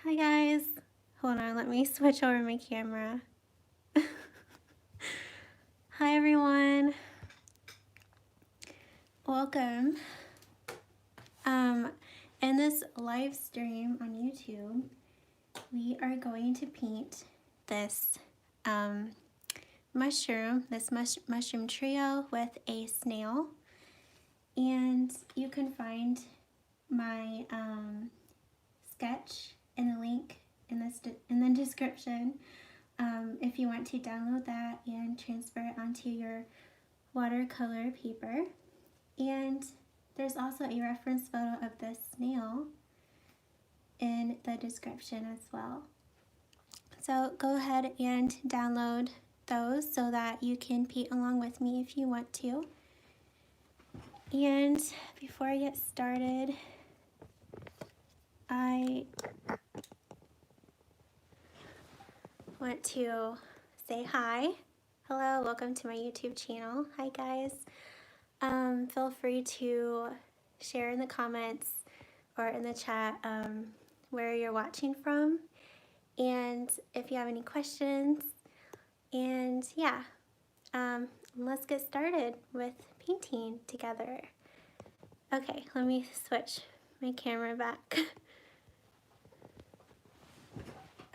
Hi guys. Hold on, let me switch over my camera. Hi everyone. Welcome. In this live stream on YouTube, we are going to paint this mushroom trio with a snail. And you can find my sketch in the link in the description if you want to download that and transfer it onto your watercolor paper. And there's also a reference photo of this snail in the description as well. So go ahead and download those so that you can paint along with me if you want to. And before I get started, I want to say hi. Hello, welcome to my YouTube channel. Hi guys. Feel free to share in the comments or in the chat where you're watching from, and if you have any questions. And yeah, let's get started with painting together. Okay, let me switch my camera back.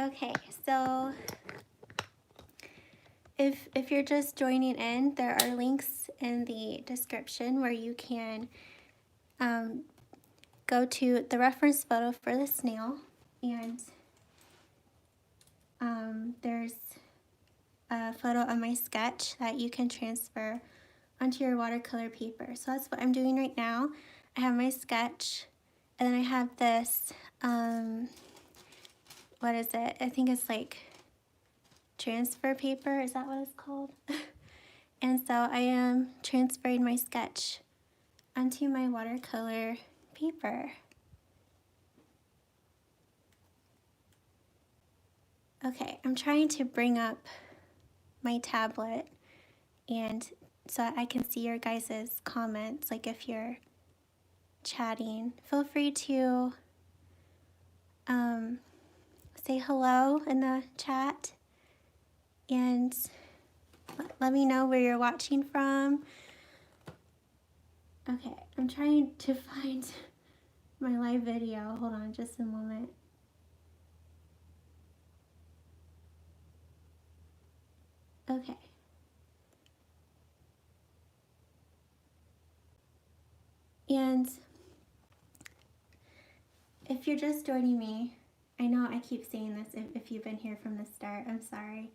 Okay, so if you're just joining in, there are links in the description where you can go to the reference photo for the snail, and there's a photo of my sketch that you can transfer onto your watercolor paper. So that's what I'm doing right now. I have my sketch, and then I have this, what is it? I think it's like transfer paper, is that what it's called? And so I am transferring my sketch onto my watercolor paper. Okay, I'm trying to bring up my tablet and so I can see your guys' comments, like if you're chatting. Feel free to say hello in the chat and let me know where you're watching from. Okay, I'm trying to find my live video. Hold on just a moment. Okay. And if you're just joining me, I know I keep saying this if you've been here from the start, I'm sorry.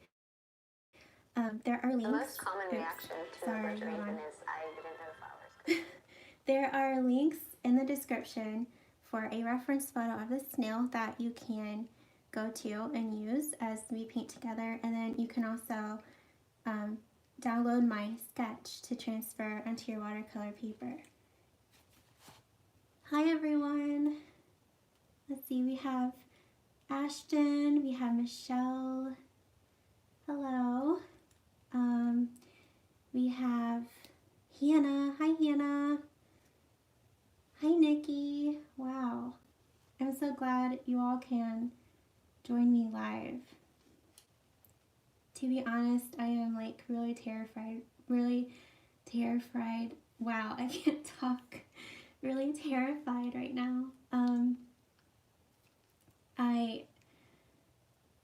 There are links. The most common reaction to refrigeration is I didn't know flowers. There are links in the description for a reference photo of the snail that you can go to and use as we paint together, and then you can also download my sketch to transfer onto your watercolor paper. Hi everyone. Let's see, we have Ashton, we have Michelle. Hello. We have Hannah. Hi Hannah. Hi Nikki. Wow. I'm so glad you all can join me live. To be honest, I am like really terrified. Wow, I can't talk. Really terrified right now.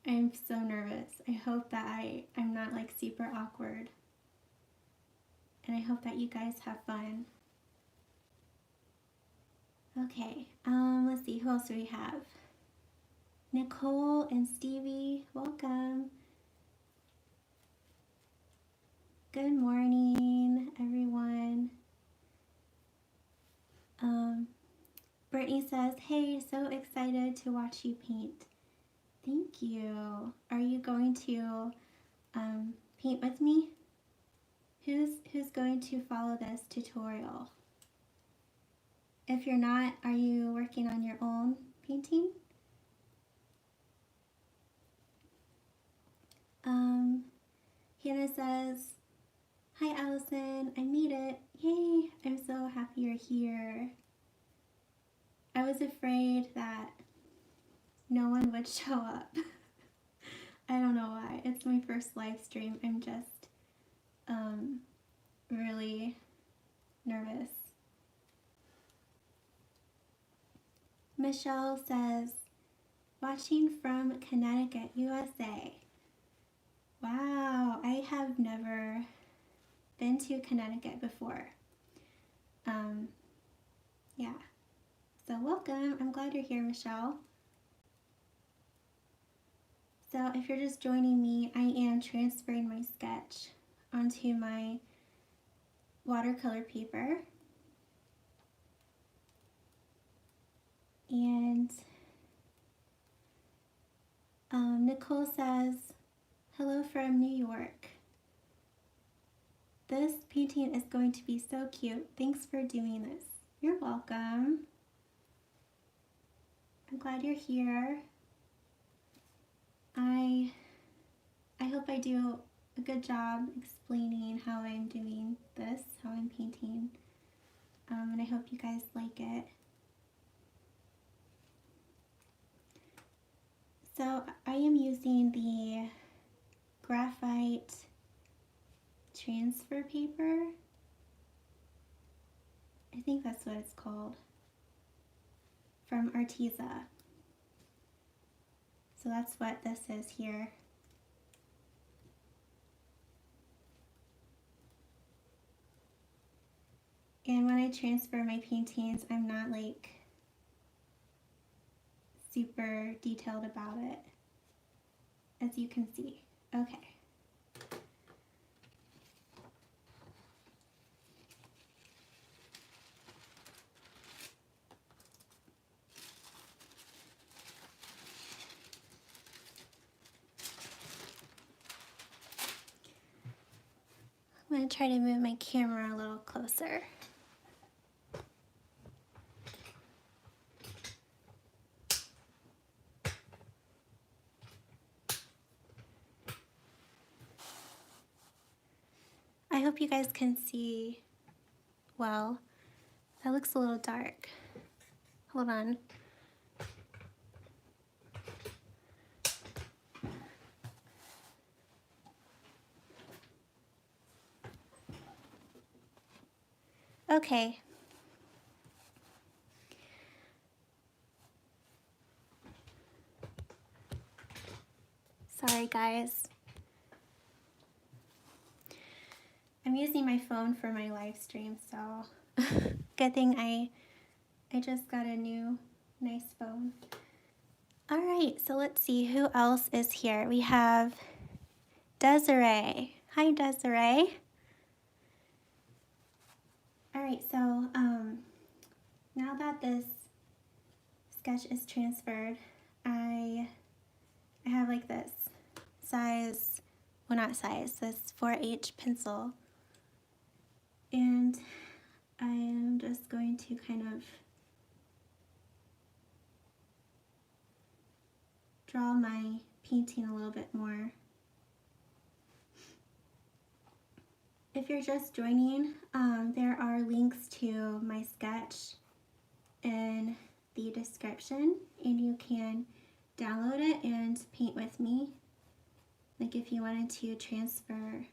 I'm so nervous. I hope that I'm not like super awkward. And I hope that you guys have fun. Okay, let's see, who else do we have? Nicole and Stevie, welcome. Good morning, everyone. Brittany says, hey, so excited to watch you paint. Thank you. Are you going to paint with me? Who's going to follow this tutorial? If you're not, are you working on your own painting? Hannah says, hi Allison, I made it. Yay, I'm so happy you're here. I was afraid that no one would show up. I don't know why. It's my first live stream. I'm just really nervous. Michelle says, watching from Connecticut, USA. Wow, I have never been to Connecticut before. Yeah. So welcome. I'm glad you're here, Michelle. So if you're just joining me, I am transferring my sketch onto my watercolor paper. And Nicole says, hello from New York. This painting is going to be so cute. Thanks for doing this. You're welcome. I'm glad you're here. I hope I do a good job explaining how I'm doing this, how I'm painting. And I hope you guys like it. So I am using the graphite transfer paper. I think that's what it's called. From Arteza. So that's what this is here. And when I transfer my paintings, I'm not like super detailed about it, as you can see. Okay. I'm going to try to move my camera a little closer. I hope you guys can see well. That looks a little dark. Hold on. Okay. Sorry guys. I'm using my phone for my live stream, so good thing I just got a new nice phone. All right, so let's see who else is here. We have Desiree. Hi, Desiree. All right, so now that this sketch is transferred, I have like this size, well not size, this 4H pencil. And I am just going to kind of draw my painting a little bit more. If you're just joining, there are links to my sketch in the description, and you can download it and paint with me. Like if you wanted to transfer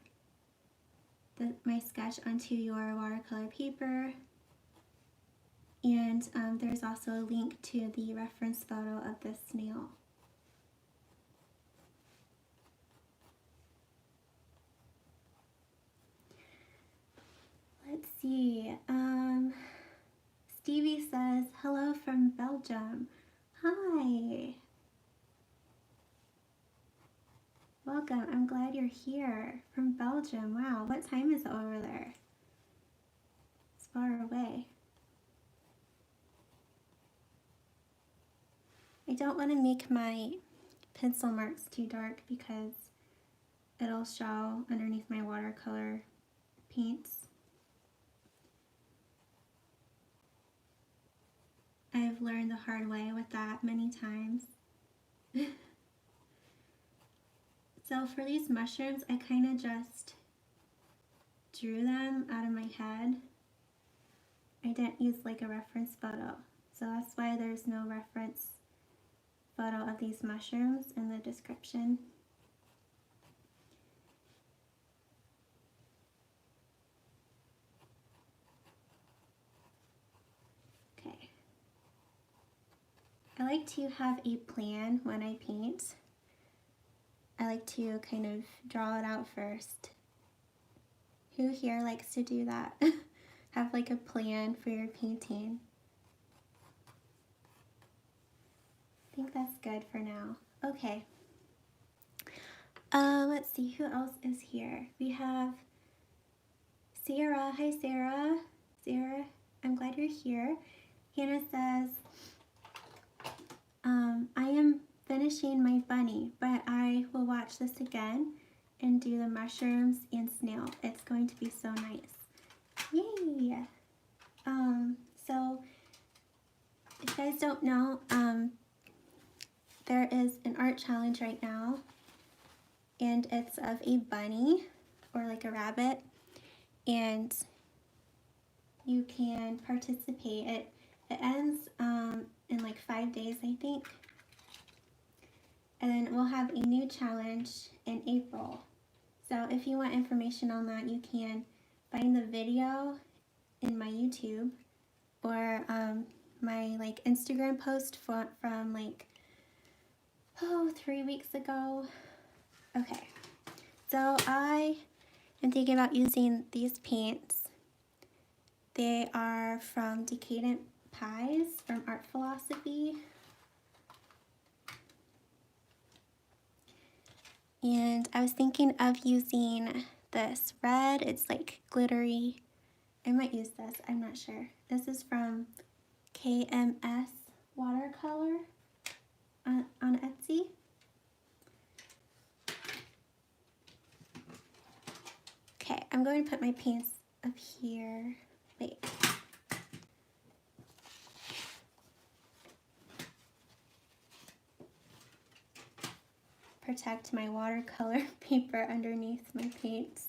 my sketch onto your watercolor paper. And there's also a link to the reference photo of this snail. Let's see. Stevie says, hello from Belgium. Hi. Welcome. I'm glad you're here from Belgium. Wow, what time is it over there? It's far away. I don't want to make my pencil marks too dark because it'll show underneath my watercolor paints. I've learned the hard way with that many times. So for these mushrooms, I kind of just drew them out of my head. I didn't use like a reference photo, so that's why there's no reference photo of these mushrooms in the description. Okay. I like to have a plan when I paint. I like to kind of draw it out first. Who here likes to do that? Have like a plan for your painting. I think that's good for now. Okay. Let's see, who else is here? We have Sarah. Hi, Sarah. Sarah, I'm glad you're here. Hannah says, I am finishing my bunny, but I will watch this again and do the mushrooms and snail. It's going to be so nice. Yay! So if you guys don't know, there is an art challenge right now, and it's of a bunny or like a rabbit, and you can participate. It ends in like 5 days, I think, and then we'll have a new challenge in April. So if you want information on that, you can find the video in my YouTube or my like Instagram post from like 3 weeks ago. Okay, so I am thinking about using these paints. They are from Decadent Pies from Art Philosophy. And I was thinking of using this red. It's like glittery. I might use this, I'm not sure. This is from KMS Watercolor on Etsy. Okay, I'm going to put my paints up here. Wait. Protect my watercolor paper underneath my paints.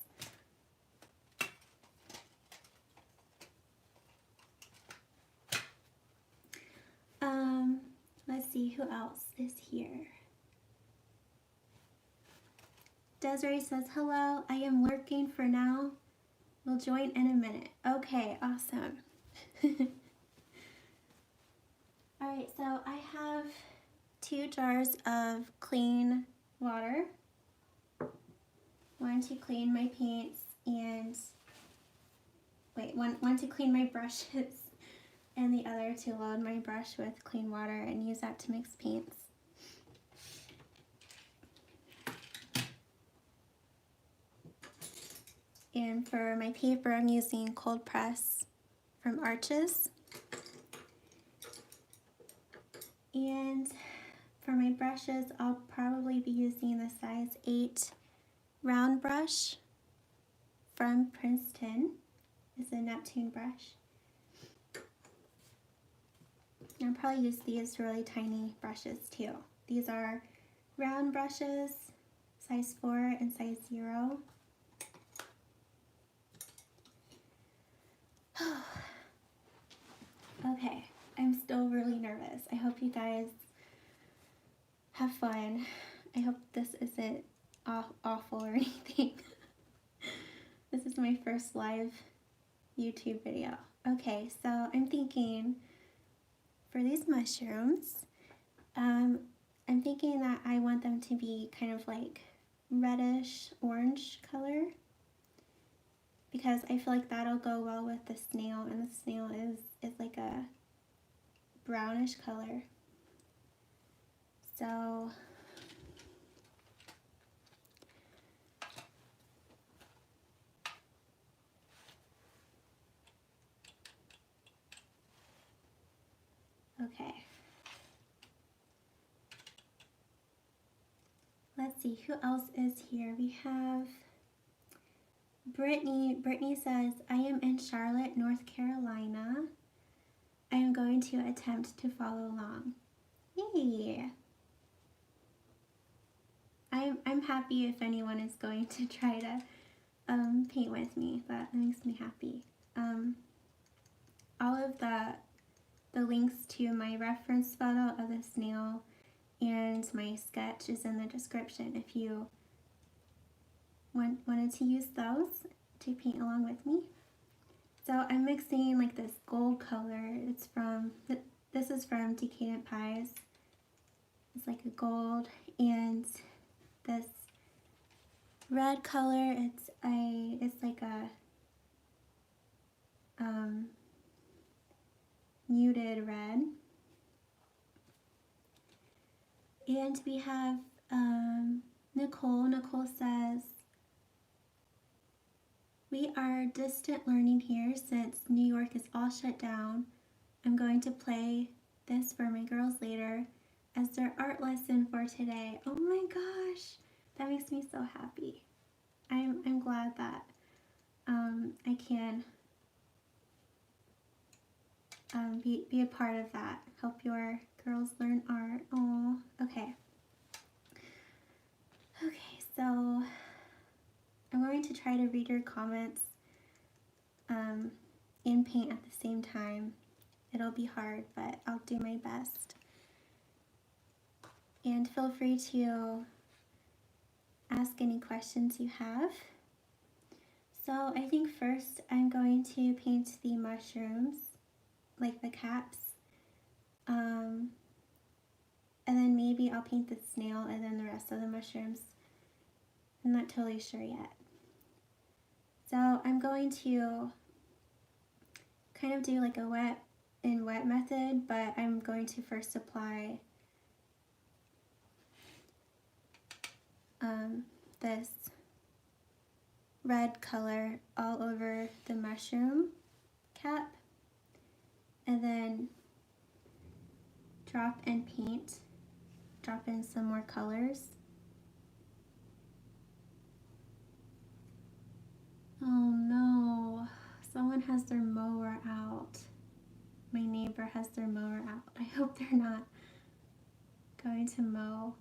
Let's see who else is here. Desiree says, hello, I am lurking for now. We'll join in a minute. Okay, awesome. Alright, so I have 2 jars of clean water. One to clean my paints and, one to clean my brushes and the other to load my brush with clean water and use that to mix paints. And for my paper, I'm using cold press from Arches. And for my brushes, I'll probably be using the size 8 round brush from Princeton. It's a Neptune brush. I'll probably use these really tiny brushes too. These are round brushes, size 4 and size 0. Okay, I'm still really nervous. I hope you guys have fun. I hope this isn't awful or anything. This is my first live YouTube video. Okay, so I'm thinking for these mushrooms, I'm thinking that I want them to be kind of like reddish orange color, because I feel like that'll go well with the snail, and the snail is like a brownish color. So okay. Let's see, who else is here? We have Brittany. Brittany says, I am in Charlotte, North Carolina. I am going to attempt to follow along. Yay! I'm happy if anyone is going to try to paint with me. That makes me happy. All of the links to my reference photo of the snail and my sketch is in the description if you wanted to use those to paint along with me. So I'm mixing like this gold color. This is from Decadent Pies. It's like a gold, and this red color, it's like a muted red. And we have Nicole. Nicole says, we are distant learning here since New York is all shut down. I'm going to play this for my girls later as their art lesson for today. Oh my gosh, that makes me so happy. I'm glad that I can be a part of that. Help your girls learn art. Oh, okay. Okay, so I'm going to try to read your comments and paint at the same time. It'll be hard, but I'll do my best. And feel free to ask any questions you have. So I think first I'm going to paint the mushrooms, like the caps, and then maybe I'll paint the snail and then the rest of the mushrooms. I'm not totally sure yet. So I'm going to kind of do like a wet and wet method, but I'm going to first apply this red color all over the mushroom cap, and then drop in some more colors. Oh no, someone has their mower out. My neighbor has their mower out. I hope they're not going to mow.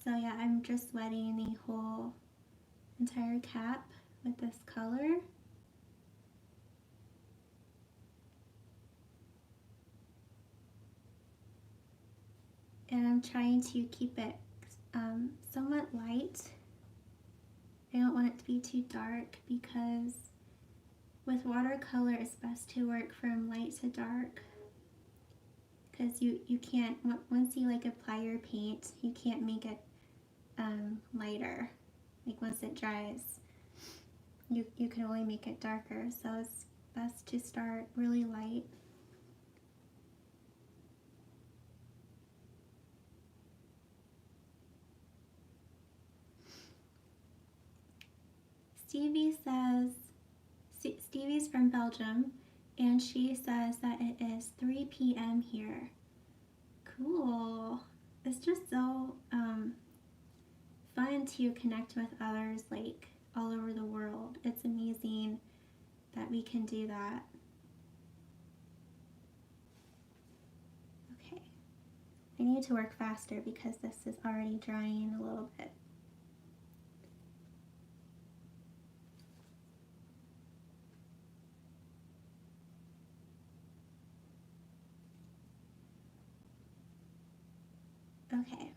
So yeah, I'm just wetting the whole entire cap with this color. And I'm trying to keep it somewhat light. I don't want it to be too dark because with watercolor it's best to work from light to dark, because you can't, once you like apply your paint, you can't make it lighter. Like once it dries, you can only make it darker, so it's best to start really light. Stevie's from Belgium, and she says that it is 3 p.m. here. Cool. It's just so fun to connect with others like all over the world. It's amazing that we can do that. Okay. I need to work faster because this is already drying a little bit. Okay.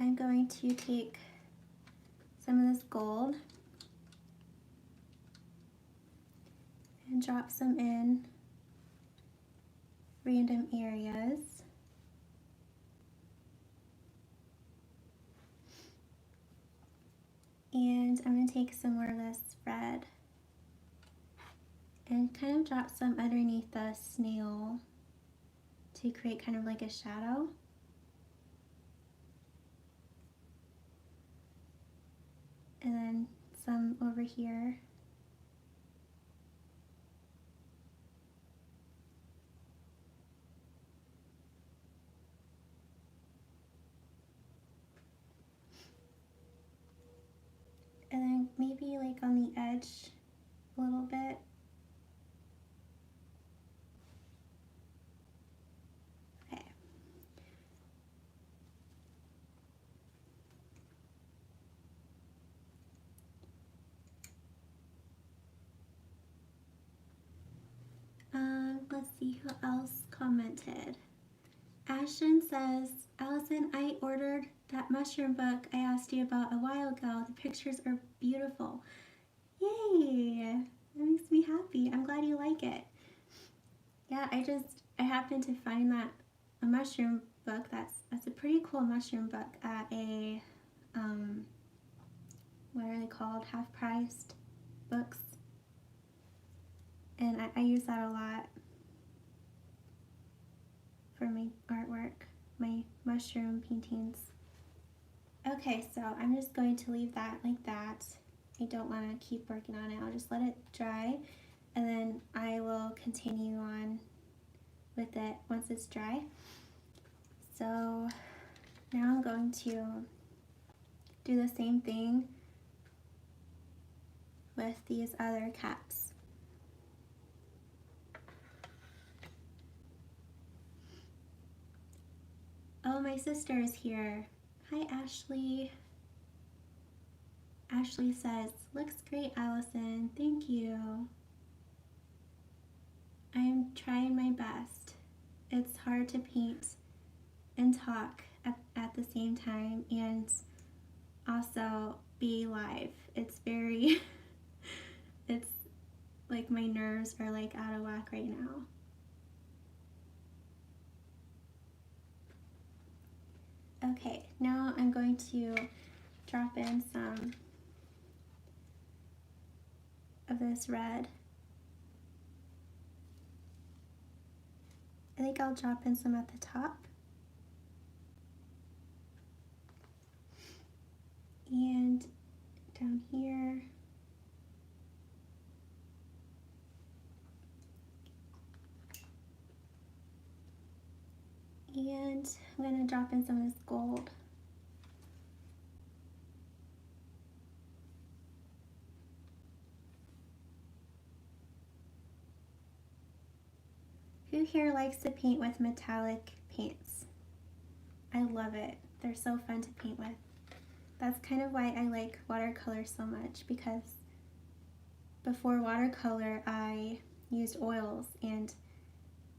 I'm going to take some of this gold and drop some in random areas. And I'm going to take some more of this red and kind of drop some underneath the snail to create kind of like a shadow. And then some over here. And then maybe like on the edge a little bit. Okay. see who else commented. Ashton says, Allison, I ordered that mushroom book I asked you about a while ago. The pictures are beautiful. Yay! That makes me happy. I'm glad you like it. Yeah, I happened to find that a mushroom book. That's a pretty cool mushroom book at a what are they called? Half-priced books. And I use that a lot for my artwork, my mushroom paintings. Okay, so I'm just going to leave that like that. I don't want to keep working on it. I'll just let it dry, and then I will continue on with it once it's dry. So now I'm going to do the same thing with these other caps. Oh, my sister is here. Hi, Ashley. Ashley says, looks great, Allison. Thank you. I am trying my best. It's hard to paint and talk at the same time and also be live. It's very, it's like my nerves are like out of whack right now. Okay, now I'm going to drop in some of this red. I think I'll drop in some at the top. And down here. And I'm going to drop in some of this gold. Who here likes to paint with metallic paints? I love it. They're so fun to paint with. That's kind of why I like watercolor so much, because before watercolor I used oils, and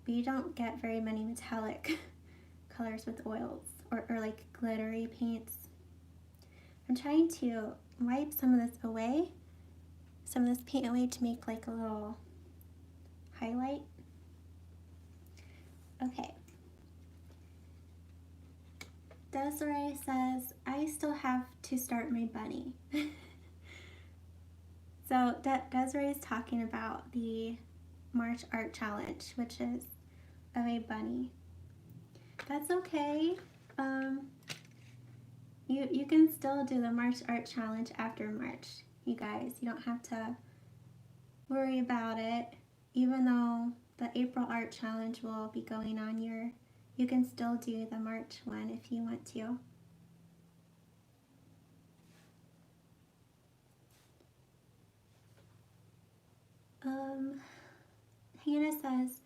we don't get very many metallic colors with oils or like glittery paints. I'm trying to wipe some of this away, some of this paint away, to make like a little highlight. Okay. Desiree says, I still have to start my bunny. So Desiree is talking about the March Art Challenge, which is of a bunny. That's okay. You can still do the March Art Challenge after March, you guys. You don't have to worry about it. Even though the April Art Challenge will be going on, you can still do the March one if you want to. Hannah says,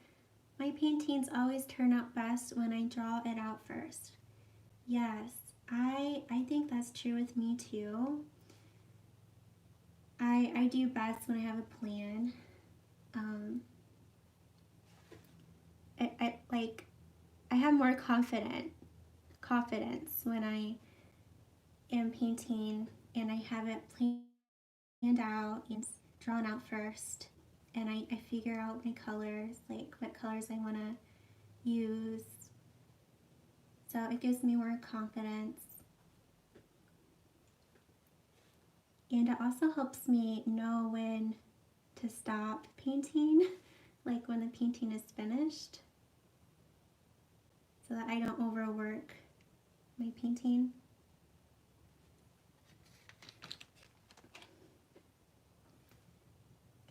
my paintings always turn out best when I draw it out first. Yes, I think that's true with me too. I do best when I have a plan. I have more confidence when I am painting and I have it planned out and drawn out first, and I figure out my colors, like what colors I want to use. So it gives me more confidence. And it also helps me know when to stop painting, like when the painting is finished, so that I don't overwork my painting.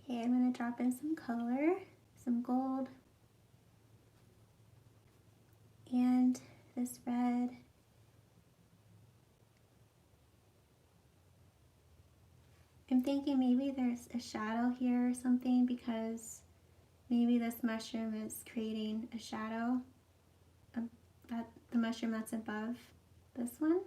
Okay, I'm going to drop in some color, some gold, and this red. I'm thinking maybe there's a shadow here or something, because maybe this mushroom is creating a shadow, the mushroom that's above this one.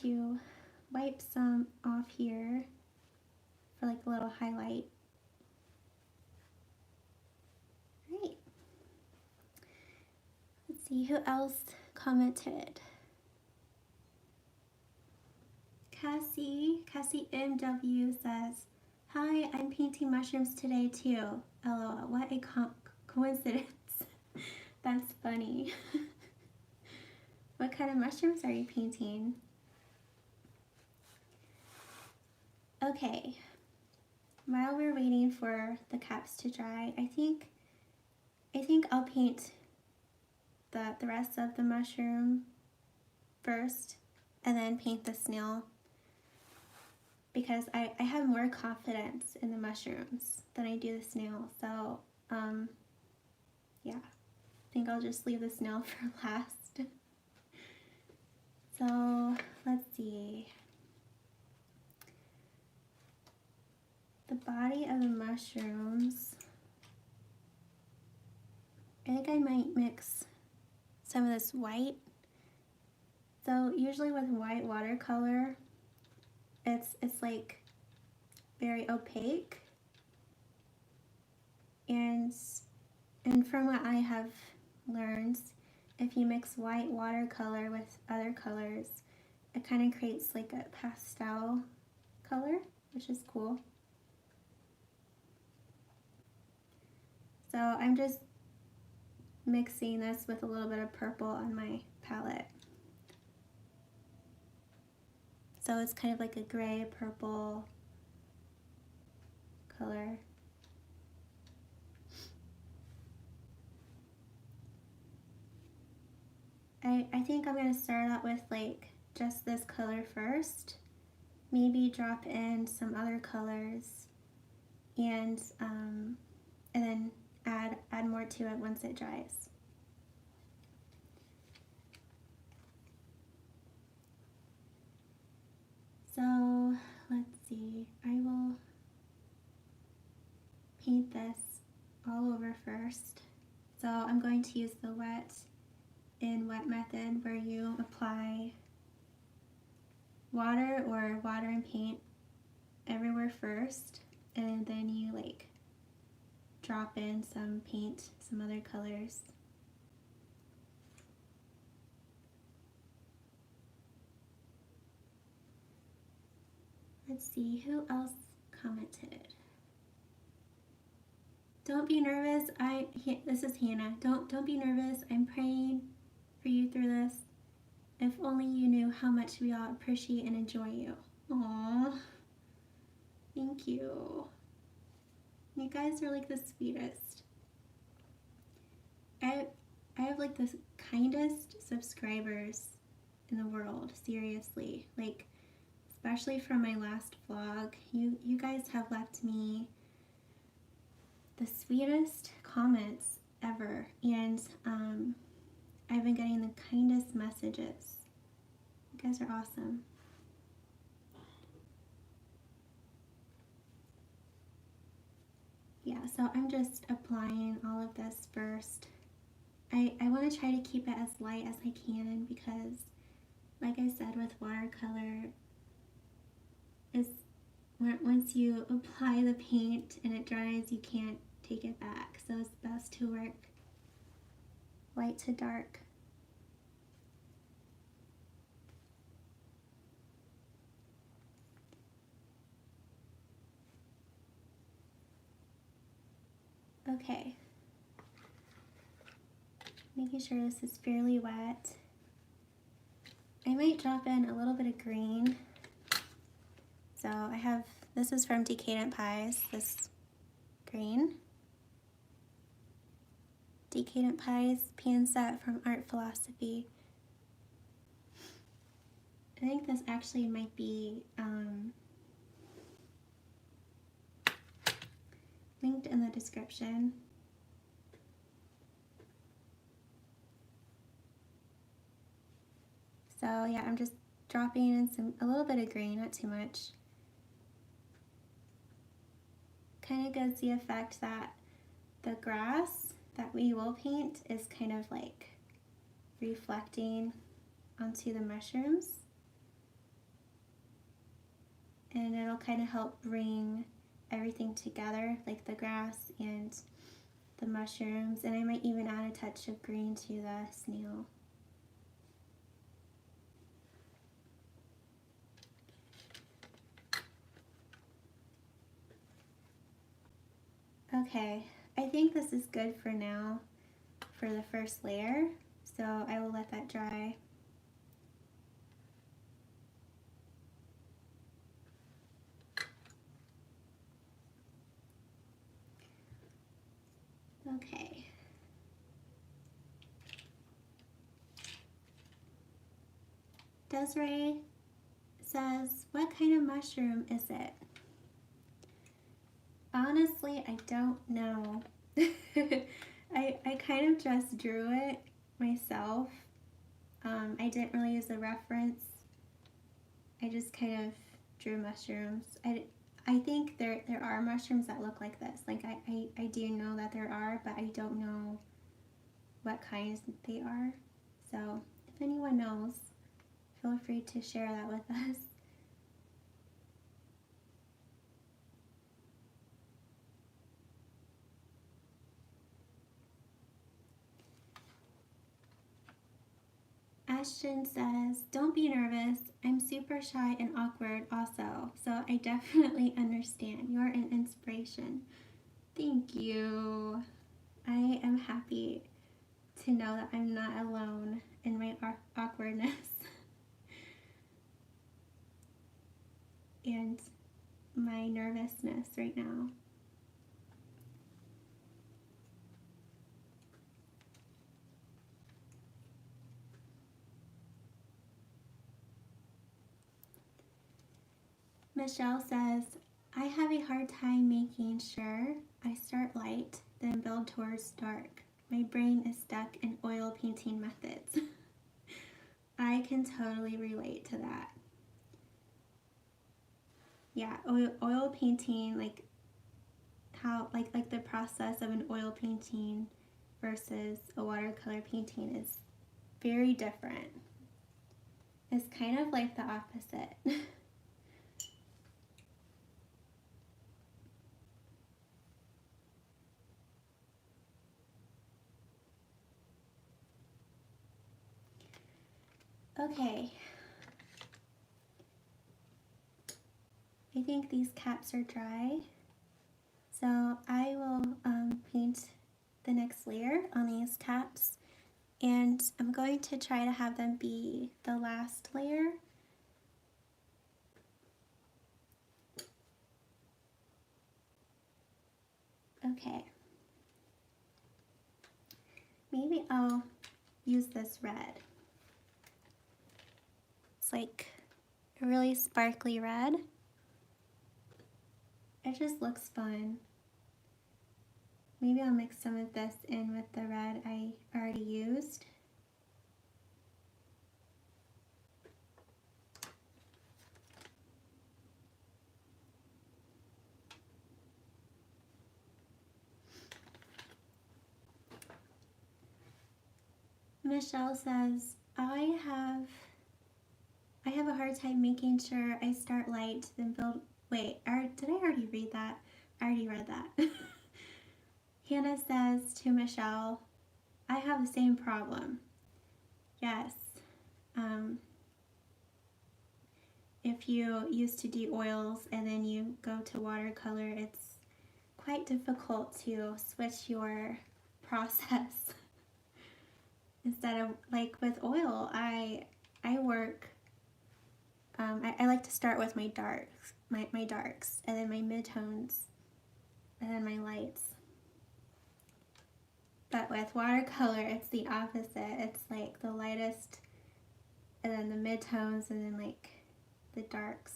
to wipe some off here for like a little highlight. Right. Let's see who else commented. Cassie MW says, "Hi, I'm painting mushrooms today too. LOL, what a coincidence." That's funny. What kind of mushrooms are you painting? Okay, while we're waiting for the caps to dry, I think I'll paint the rest of the mushroom first and then paint the snail, because I have more confidence in the mushrooms than I do the snail. So yeah, I think I'll just leave the snail for last. So let's see. The body of the mushrooms, I think I might mix some of this white. So usually with white watercolor, it's like very opaque, and from what I have learned, if you mix white watercolor with other colors, it kind of creates like a pastel color, which is cool. So I'm just mixing this with a little bit of purple on my palette. So it's kind of like a gray purple color. I think I'm going to start out with like just this color first, maybe drop in some other colors, and then add more to it once it dries. So let's see, I will paint this all over first. So I'm going to use the wet method, where you apply water or water and paint everywhere first, and then you like drop in some paint, some other colors. Let's see who else commented. Don't be nervous. This is Hannah. Don't be nervous. I'm praying for you through this. If only you knew how much we all appreciate and enjoy you. Aww. Thank you. You guys are like the sweetest. I have like the kindest subscribers in the world, seriously. Like, especially from my last vlog, you guys have left me the sweetest comments ever, and I've been getting the kindest messages. You guys are awesome. Yeah, so I'm just applying all of this first. I want to try to keep it as light as I can, because like I said with watercolor, once you apply the paint and it dries, you can't take it back. So it's best to work light to dark. Okay. Making sure this is fairly wet. I might drop in a little bit of green. So I have, this is from Decadent Pies, this green. Decadent Pies pan set from Art Philosophy. I think this actually might be linked in the description. So yeah, I'm just dropping in a little bit of green, not too much. Kind of gives the effect that the grass that we will paint is kind of like reflecting onto the mushrooms. and it'll kind of help bring everything together, like the grass and the mushrooms, and I might even add a touch of green to the snail. Okay, I think this is good for now for the first layer, so I will let that dry. Okay. Desiree says, what kind of mushroom is it? Honestly, I don't know. I kind of just drew it myself. I didn't really use a reference. I just kind of drew mushrooms. I think there are mushrooms that look like this. Like I do know that there are, but I don't know what kinds they are. So if anyone knows, feel free to share that with us. Ashton says, don't be nervous. I'm super shy and awkward also, so I definitely understand. You're an inspiration. Thank you. I am happy to know that I'm not alone in my awkwardness and my nervousness right now. Michelle says, I have a hard time making sure I start light, then build towards dark. My brain is stuck in oil painting methods. I can totally relate to that. Yeah, oil painting, like how like the process of an oil painting versus a watercolor painting is very different. It's kind of like the opposite. Okay, I think these caps are dry, so I will paint the next layer on these caps, and I'm going to try to have them be the last layer. Okay, maybe I'll use this red. It's like a really sparkly red. It just looks fun. Maybe I'll mix some of this in with the red I already used. Michelle says, I have a hard time making sure I start light, then build. Wait, did I already read that? I already read that. Hannah says to Michelle, I have the same problem. Yes. If you used to do oils and then you go to watercolor, it's quite difficult to switch your process. Instead of, like with oil, I work, I like to start with my darks, my darks, and then my midtones, and then my lights. But with watercolor, it's the opposite. It's like the lightest, and then the midtones, and then like the darks.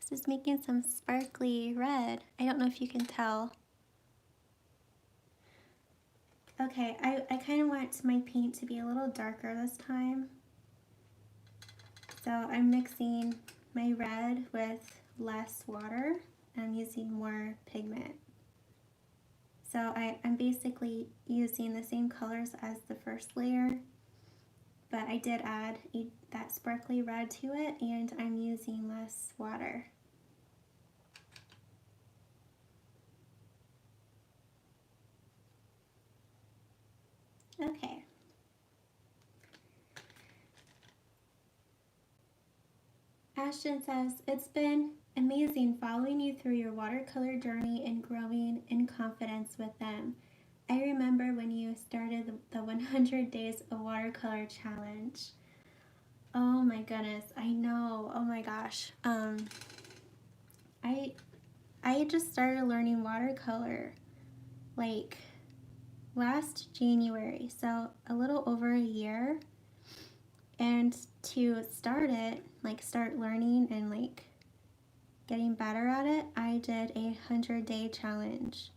This is making some sparkly red. I don't know if you can tell. Okay, I kind of want my paint to be a little darker this time. So I'm mixing my red with less water I'm using more pigment. So I'm basically using the same colors as the first layer, but I did add that sparkly red to it, and I'm using less water. Okay. Ashton says, it's been amazing following you through your watercolor journey and growing in confidence with them. I remember when you started the 100 Days of Watercolor Challenge. Oh my goodness, I know. Oh my gosh. I just started learning watercolor like last January, so a little over a year. And to start it, like start learning and like getting better at it, I did a 100-day challenge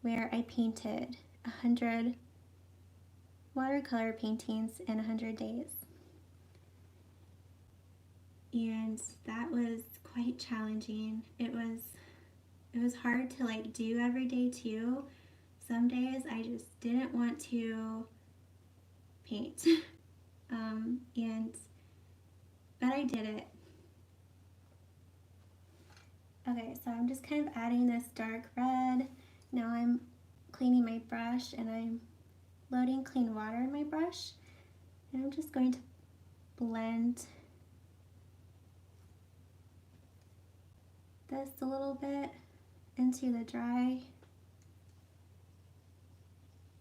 where I painted 100 watercolor paintings in 100 days. And that was quite challenging. It was hard to like do every day too. Some days I just didn't want to paint. But I did it. Okay, so I'm just kind of adding this dark red. Now I'm cleaning my brush and I'm loading clean water in my brush. And I'm just going to blend this a little bit into the dry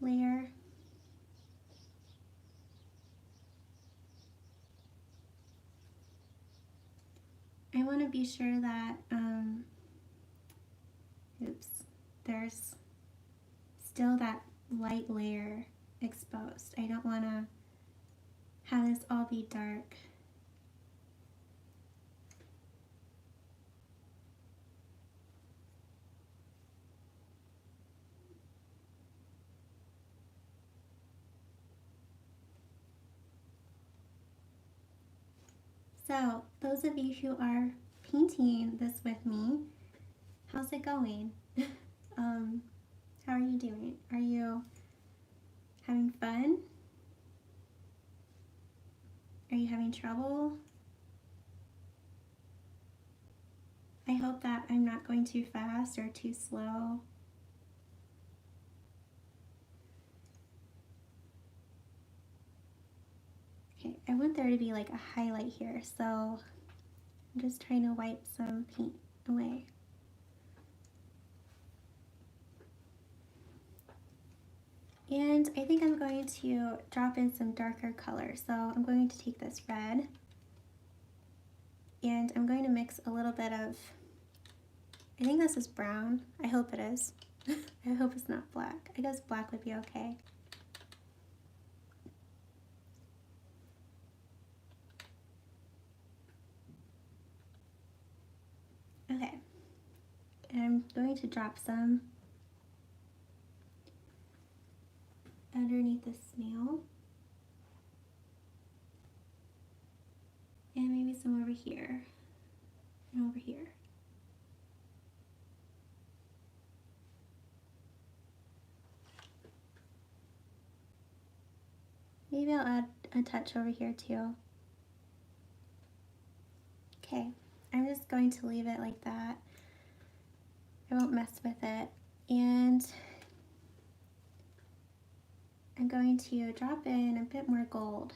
layer. I want to be sure that, there's still that light layer exposed. I don't want to have this all be dark. So, those of you who are painting this with me, how's it going? How are you doing? Are you having fun? Are you having trouble? I hope that I'm not going too fast or too slow. Okay, I want there to be like a highlight here, so I'm just trying to wipe some paint away. And I think I'm going to drop in some darker color. So I'm going to take this red and I'm going to mix a little bit of, I think this is brown. I hope it is. I hope it's not black. I guess black would be okay. Okay, and I'm going to drop some underneath the snail. And maybe some over here and over here. Maybe I'll add a touch over here too. Okay, I'm just going to leave it like that. I won't mess with it. And I'm going to drop in a bit more gold.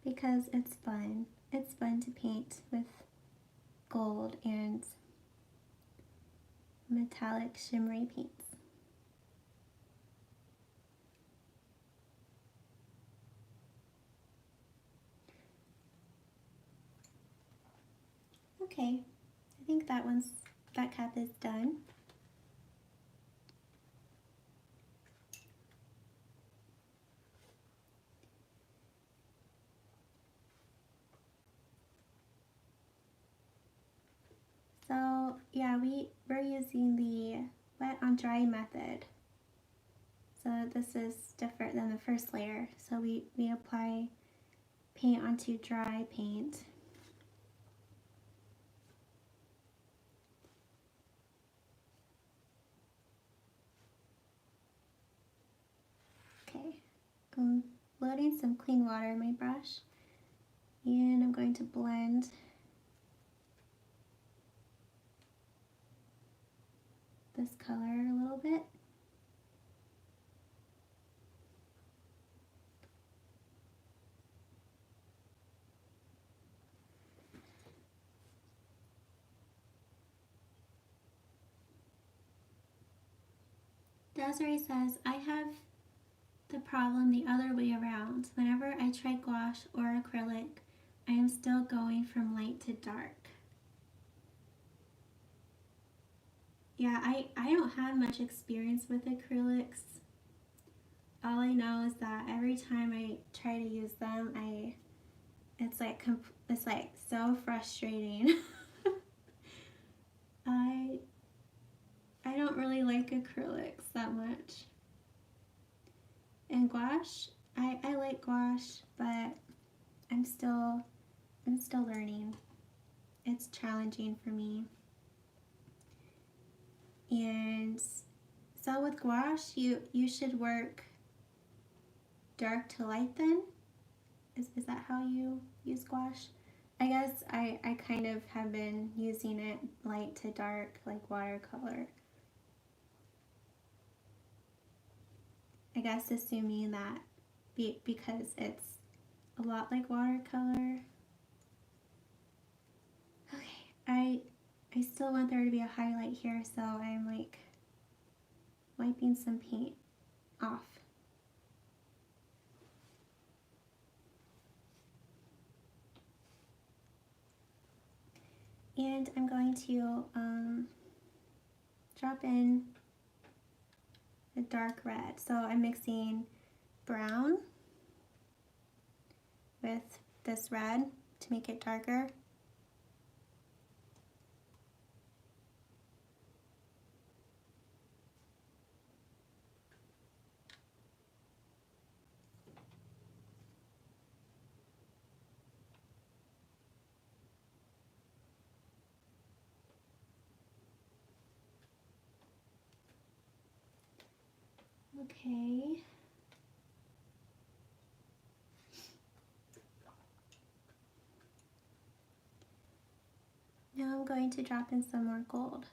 Because it's fun. It's fun to paint with gold and metallic shimmery paints. Okay, I think that cap is done. So yeah, we're using the wet on dry method. So this is different than the first layer. So we apply paint onto dry paint. Okay, I'm loading some clean water in my brush, and I'm going to blend this color a little bit. Desiree says, I have the problem the other way around. Whenever I try gouache or acrylic, I am still going from light to dark. Yeah, I don't have much experience with acrylics. All I know is that every time I try to use them, it's like so frustrating. I don't really like acrylics that much. And gouache, I like gouache, but I'm still learning. It's challenging for me. And so with gouache, you should work dark to light then? Is that how you use gouache? I guess I kind of have been using it light to dark like watercolor. I guess assuming that because it's a lot like watercolor. Okay, I still want there to be a highlight here, so I'm like wiping some paint off. And I'm going to drop in a dark red. So I'm mixing brown with this red to make it darker. Okay. Now I'm going to drop in some more gold.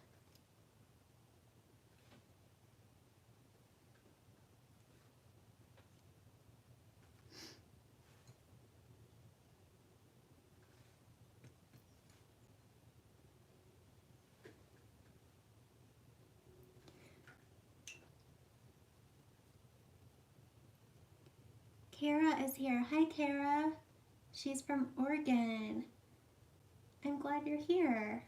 Kara is here. Hi, Kara. She's from Oregon. I'm glad you're here.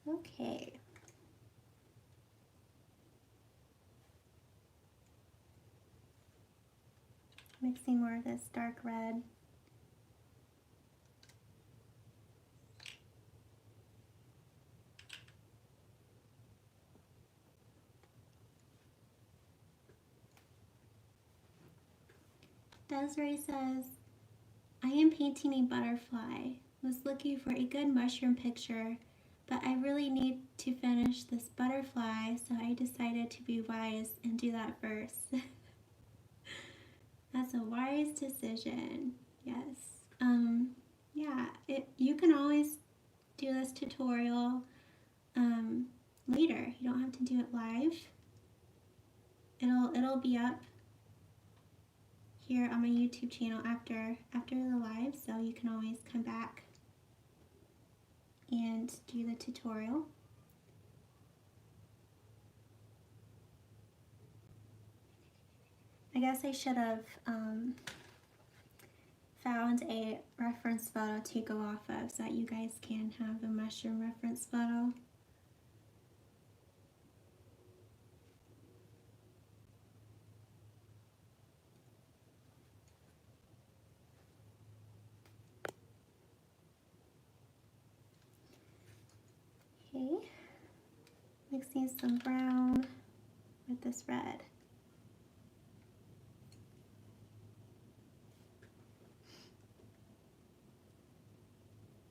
Okay. Mixing more of this dark red. Desiree says, I am painting a butterfly. Was looking for a good mushroom picture, but I really need to finish this butterfly, so I decided to be wise and do that first. That's a wise decision. Yes. Yeah, you can always do this tutorial later. You don't have to do it live. It'll be up here on my YouTube channel after the live, so you can always come back and do the tutorial. I guess I should have found a reference photo to go off of so that you guys can have a mushroom reference photo. Okay, mixing some brown with this red.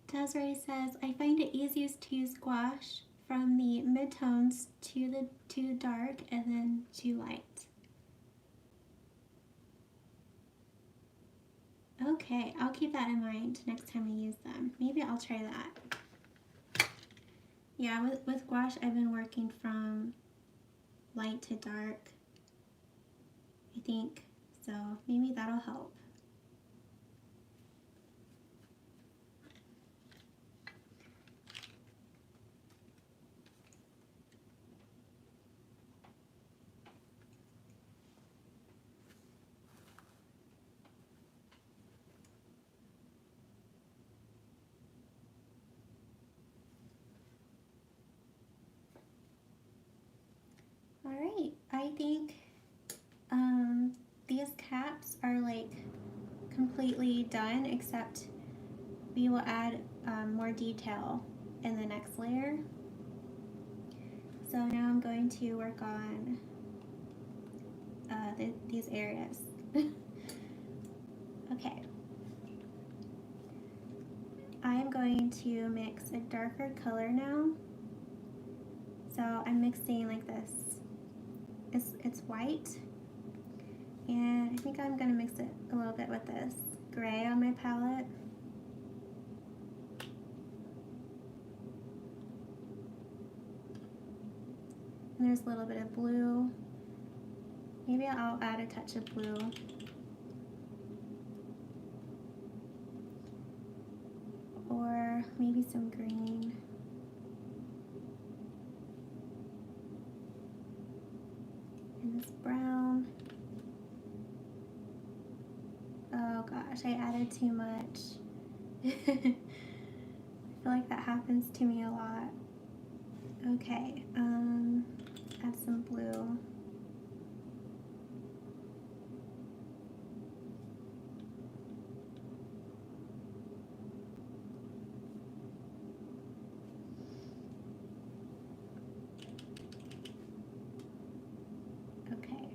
Desiree says, I find it easiest to use gouache from the midtones to dark and then to light. Okay, I'll keep that in mind next time I use them. Maybe I'll try that. Yeah, with gouache, I've been working from light to dark, I think, so maybe that'll help. Alright, I think these caps are like completely done, except we will add more detail in the next layer. So now I'm going to work on these areas. Okay. I am going to mix a darker color now. So I'm mixing like this. It's white, and I think I'm gonna mix it a little bit with this gray on my palette. And there's a little bit of blue. Maybe I'll add a touch of blue. Or maybe some green. And this brown. Oh gosh, I added too much. I feel like that happens to me a lot. Okay, add some blue. Okay.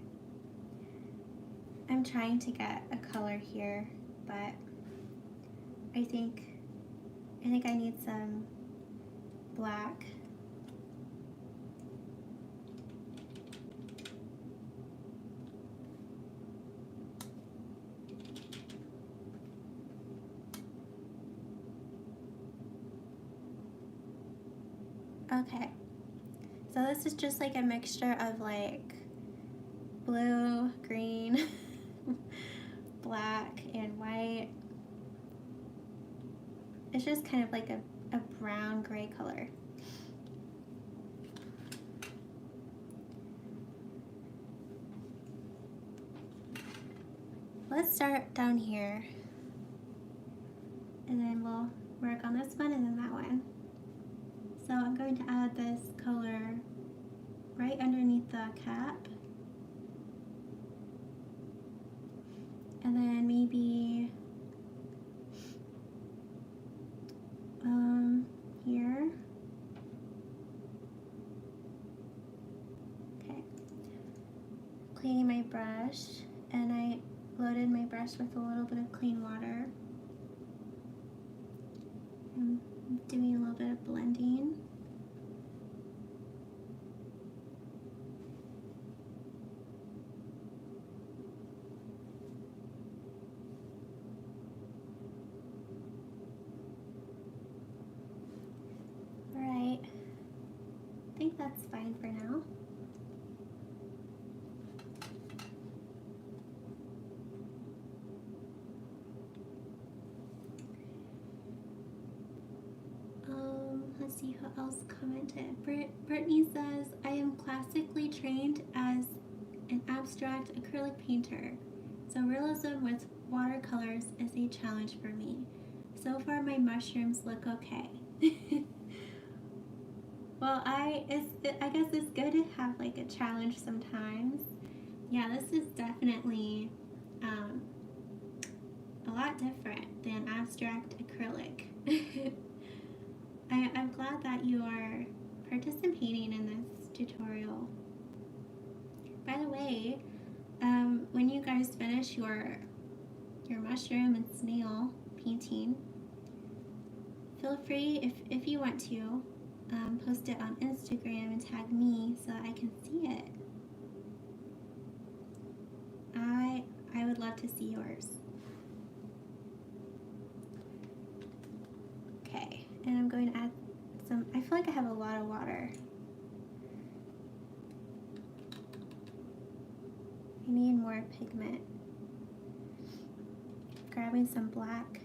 I'm trying to get a color here, but I think I need some black. Okay, so this is just like a mixture of like blue, green, black, and white. It's just kind of like a brown gray color. Let's start down here, and then we'll work on this one and then that one. So I'm going to add this color right underneath the cap. And then maybe here. Okay. Cleaning my brush, and I loaded my brush with a little bit of clean water. I'm doing a little bit of blending. Alright, I think that's fine for now. Let's see who else commented. Brittany says, I am classically trained as an abstract acrylic painter, so realism with watercolors is a challenge for me. So far my mushrooms look okay. Well, I guess it's good to have like a challenge sometimes. Yeah, this is definitely a lot different than abstract acrylic. I'm glad that you are participating in this tutorial. By the way, when you guys finish your mushroom and snail painting, feel free, if you want to, post it on Instagram and tag me so I can see it. I would love to see yours. Okay, and I'm going to add some, I feel like I have a lot of water. I need more pigment. Grabbing some black.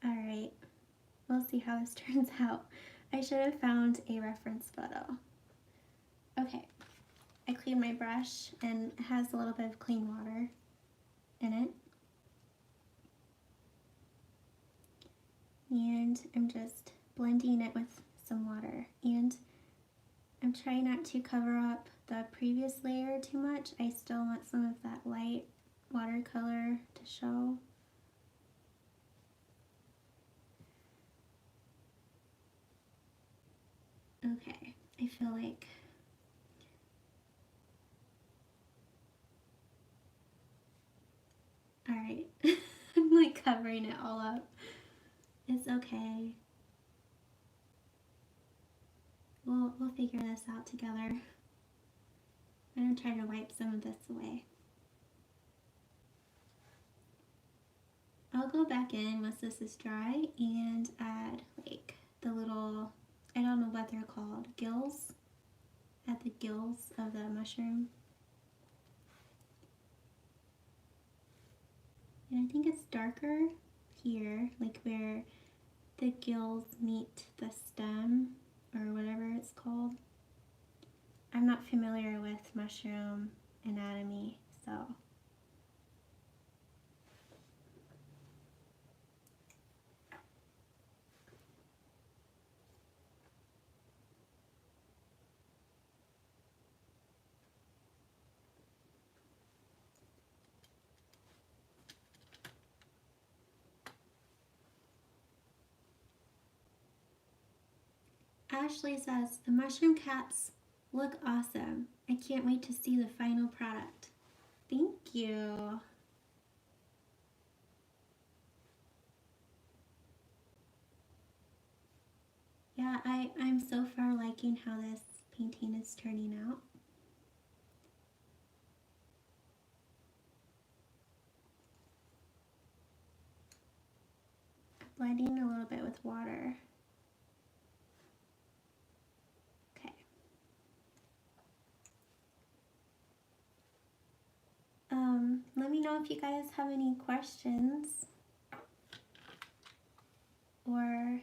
Alright, we'll see how this turns out. I should have found a reference photo. Okay, I cleaned my brush and it has a little bit of clean water in it. And I'm just blending it with some water. And I'm trying not to cover up the previous layer too much. I still want some of that light watercolor to show. Okay, I feel like alright, I'm like covering it all up. It's okay. We'll figure this out together. I'm gonna try to wipe some of this away. I'll go back in once this is dry and add like the little, I don't know what they're called, gills? Add the gills of the mushroom. And I think it's darker here, like where the gills meet the stem or whatever it's called. I'm not familiar with mushroom anatomy, so. Ashley says, the mushroom cats look awesome. I can't wait to see the final product. Thank you. Yeah, I'm so far liking how this painting is turning out. Blending a little bit with water. Okay. Let me know if you guys have any questions or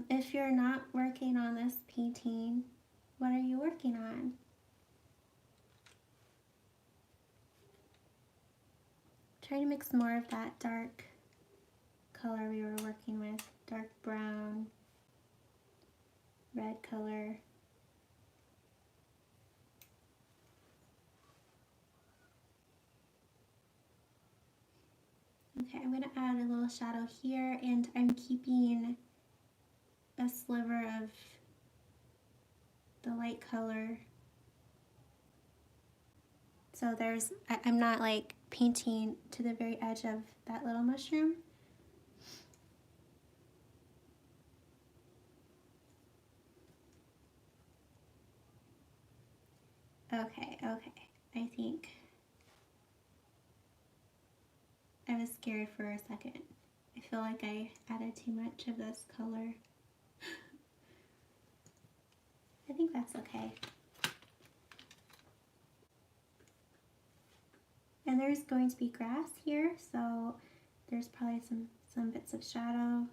if you're not working on this painting, what are you working on? Try to mix more of that dark color we were working with, dark brown, red color. Okay, I'm going to add a little shadow here, and I'm keeping a sliver of the light color. So I'm not like painting to the very edge of that little mushroom. Okay, I think I was scared for a second. I feel like I added too much of this color. I think that's okay. And there's going to be grass here, so there's probably some bits of shadow.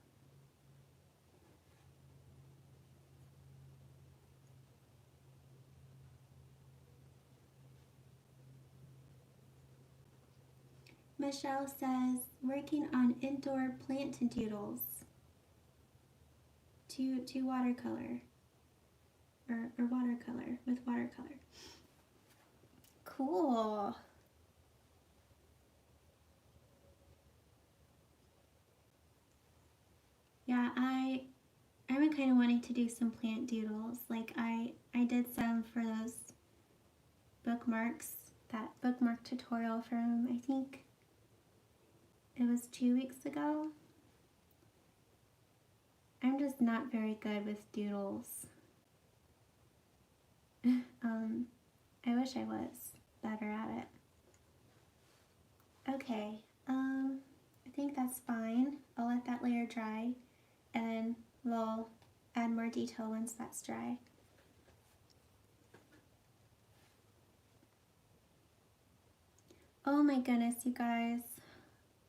Michelle says, working on indoor plant doodles to watercolor, or watercolor, with watercolor. cool. Yeah, I've been kind of wanting to do some plant doodles. Like I did some for those bookmarks, that bookmark tutorial from, I think it was 2 weeks ago. I'm just not very good with doodles. I wish I was better at it. Okay, I think that's fine. I'll let that layer dry and then we'll add more detail once that's dry. Oh my goodness, you guys.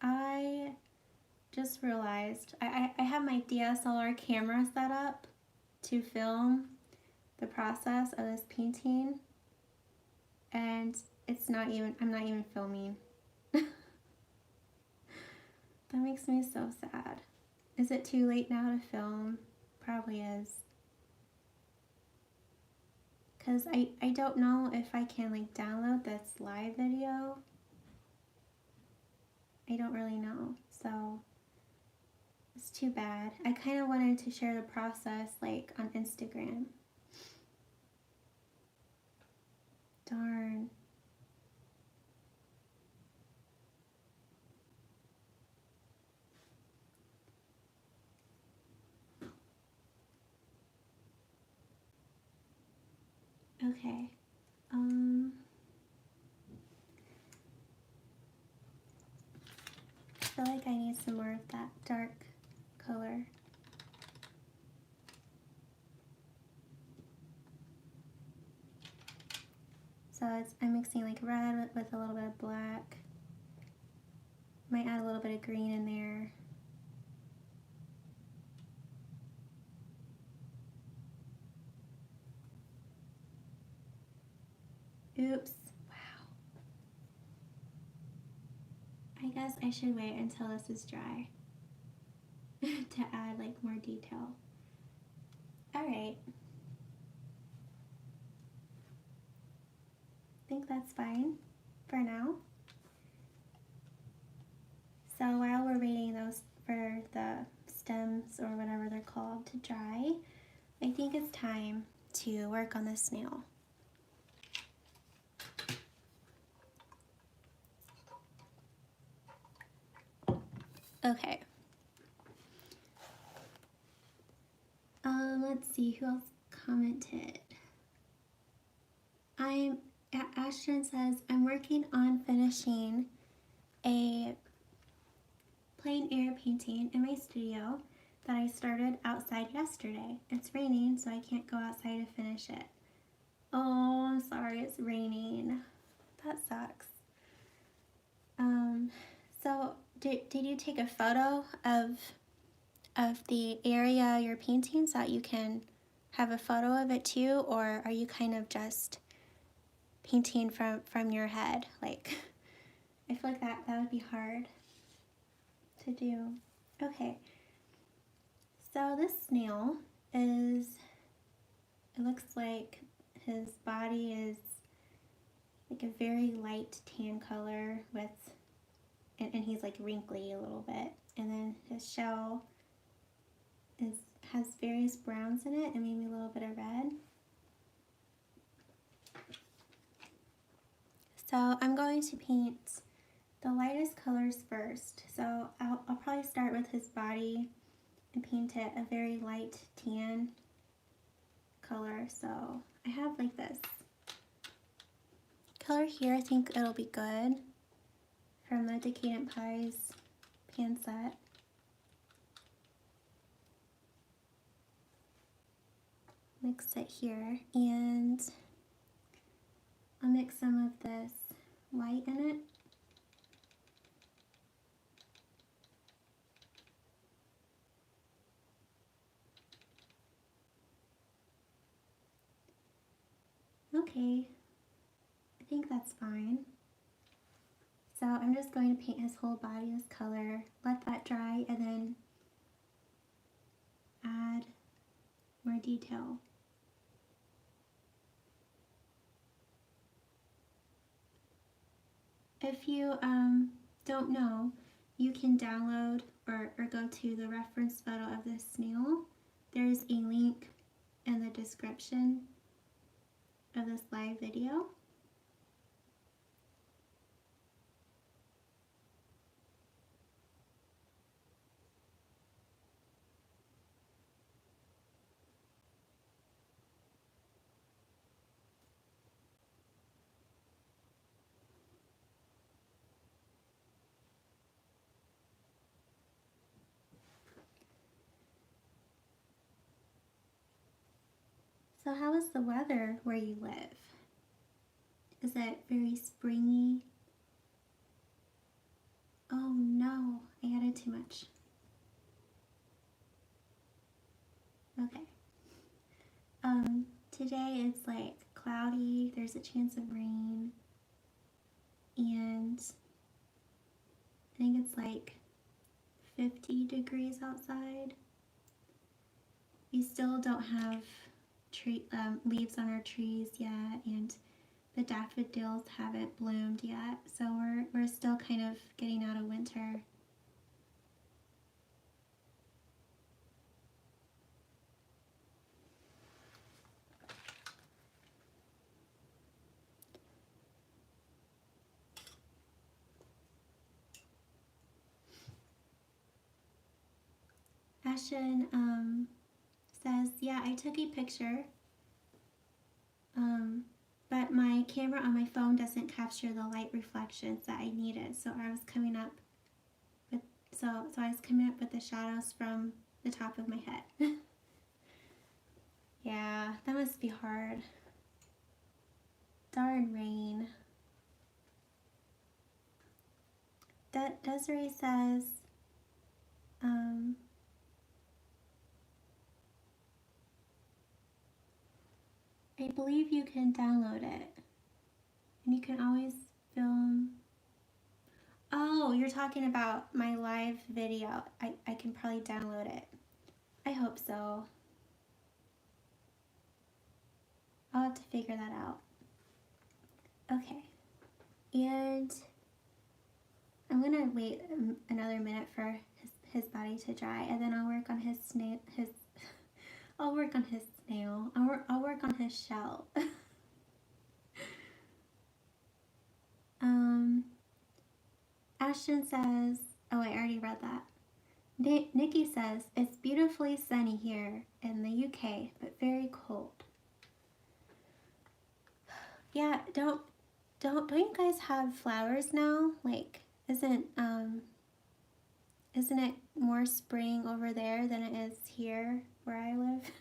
I just realized I have my DSLR camera set up to film the process of this painting, and I'm not even filming. That makes me so sad. Is it too late now to film? Probably is. Cause I don't know if I can like download this live video. I don't really know, so it's too bad. I kind of wanted to share the process like on Instagram. Darn. Okay. I feel like I need some more of that dark color. So I'm mixing like red with a little bit of black. Might add a little bit of green in there. Oops. Wow. I guess I should wait until this is dry to add like more detail. Alright. I think that's fine for now. So while we're waiting those for the stems or whatever they're called to dry, I think it's time to work on the snail. Okay. Let's see who else commented. Ashton says, I'm working on finishing a plein air painting in my studio that I started outside yesterday. It's raining, so I can't go outside to finish it. Oh, I'm sorry, it's raining. That sucks. So did you take a photo of the area you're painting so that you can have a photo of it too, or are you kind of just painting from your head? Like, I feel like that would be hard to do. Okay, so this snail it looks like his body is like a very light tan color with, and he's like wrinkly a little bit, and then his shell has various browns in it and maybe a little bit of red. So I'm going to paint the lightest colors first. So I'll probably start with his body and paint it a very light tan color. So I have like this color here. I think it'll be good from the Decadent Pies pan set. Mix it here, and I'll mix some of this white in it. Okay, I think that's fine. So I'm just going to paint his whole body this color, let that dry, and then add more detail. if you don't know, you can download or go to the reference photo of this snail. There's a link in the description of this live video. So how is the weather where you live? Is it very springy? Oh no, I added too much. Okay. Today it's like cloudy, there's a chance of rain, and I think it's like 50 degrees outside. We still don't have leaves on our trees yet, and the daffodils haven't bloomed yet, so we're still kind of getting out of winter. Ashton says, yeah, I took a picture, but my camera on my phone doesn't capture the light reflections that I needed, so I was coming up with the shadows from the top of my head. Yeah, that must be hard. Darn rain. Desiree says, I believe you can download it, and you can always film. Oh, you're talking about my live video. I can probably download it. I hope so. I'll have to figure that out. Okay, and I'm gonna wait another minute for his body to dry, and then I'll work on his snail. I'll work on his snail. I'll work on his shell. Ashton says, oh, I already read that. Nikki says, it's beautifully sunny here in the UK, but very cold. Yeah, don't you guys have flowers now? Like, isn't it more spring over there than it is here where I live?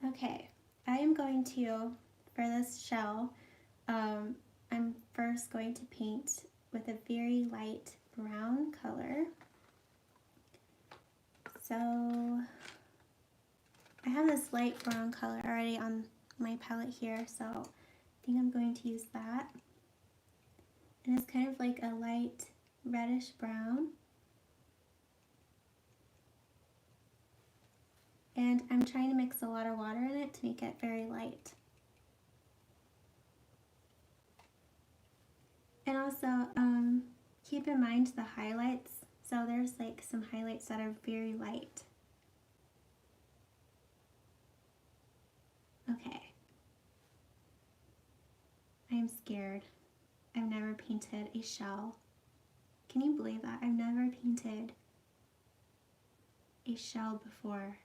Okay, I am going to, for this shell, I'm first going to paint with a very light brown color. So I have this light brown color already on my palette here, so I think I'm going to use that. And it's kind of like a light reddish brown. And I'm trying to mix a lot of water in it to make it very light. And also, keep in mind the highlights. So there's like some highlights that are very light. Okay. I am scared. I've never painted a shell. Can you believe that? I've never painted a shell before.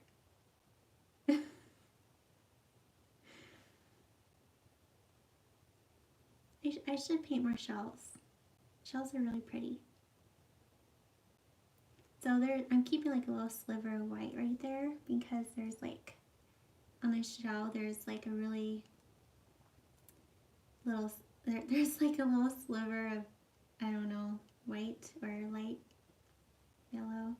I should paint more shells. Shells are really pretty. So I'm keeping like a little sliver of white right there because there's like, on the shell there's like a really little, there's like a little sliver of, I don't know, white or light yellow.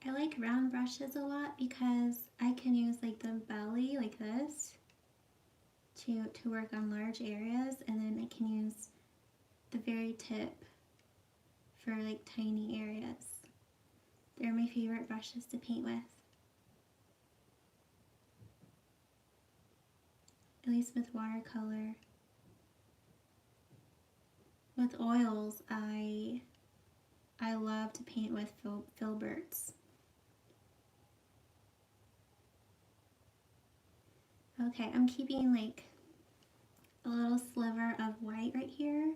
I like round brushes a lot because I can use like the belly like this to work on large areas, and then I can use the very tip for like tiny areas. They're my favorite brushes to paint with. At least with watercolor. With oils, I love to paint with filberts. Okay, I'm keeping like a little sliver of white right here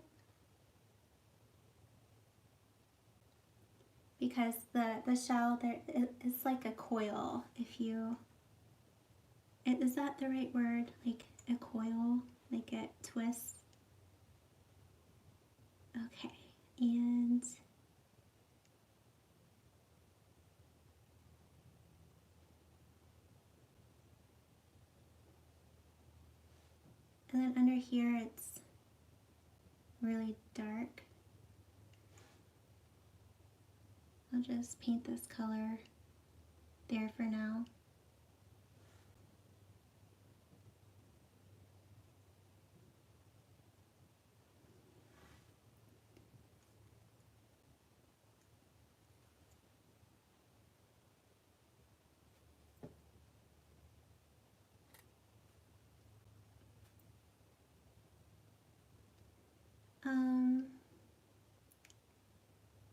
because the shell there, it's like a coil. If you, is that the right word? Like a coil, like it twists. Okay, and then under here it's really dark. I'll just paint this color there for now.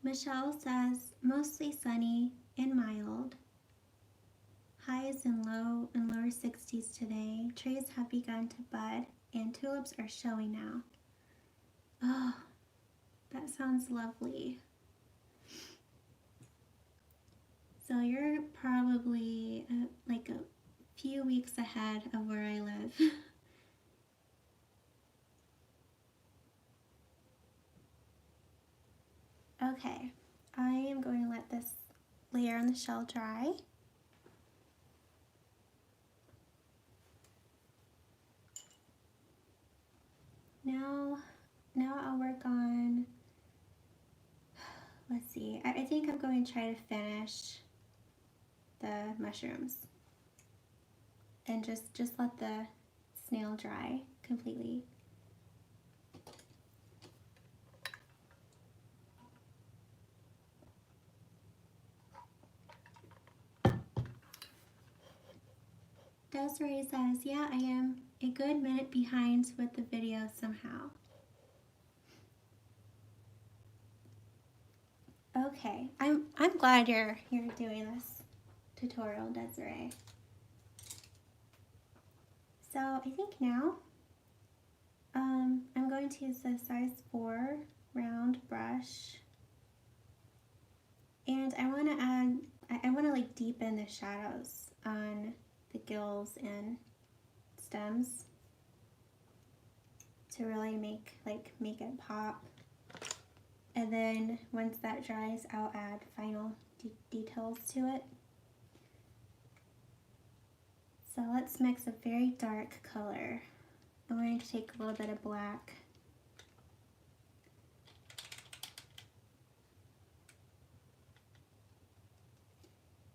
Michelle says, mostly sunny and mild. Highs in lower 60s today. Trees have begun to bud and tulips are showing now. Oh, that sounds lovely. So you're probably like a few weeks ahead of where I live. Okay, I am going to let this layer on the shell dry. Now I'll work on, let's see, I think I'm going to try to finish the mushrooms and just let the snail dry completely. Desiree says, yeah, I am a good minute behind with the video somehow. Okay, I'm glad you're doing this tutorial, Desiree. So I think now I'm going to use the size 4 round brush, and I want to add, I want to like deepen the shadows on the gills and stems to really make it pop. And then once that dries, I'll add final details to it. So let's mix a very dark color. I'm going to take a little bit of black.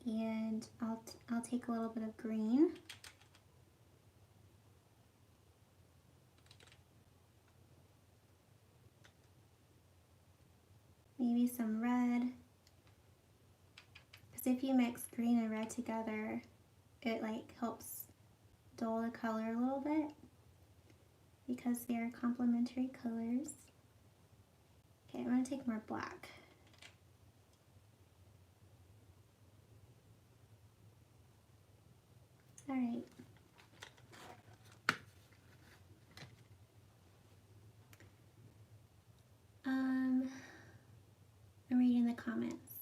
And I'll take a little bit of green. Maybe some red. Because if you mix green and red together, it like helps dull the color a little bit because they are complementary colors. Okay, I'm going to take more black. All right. I'm reading the comments.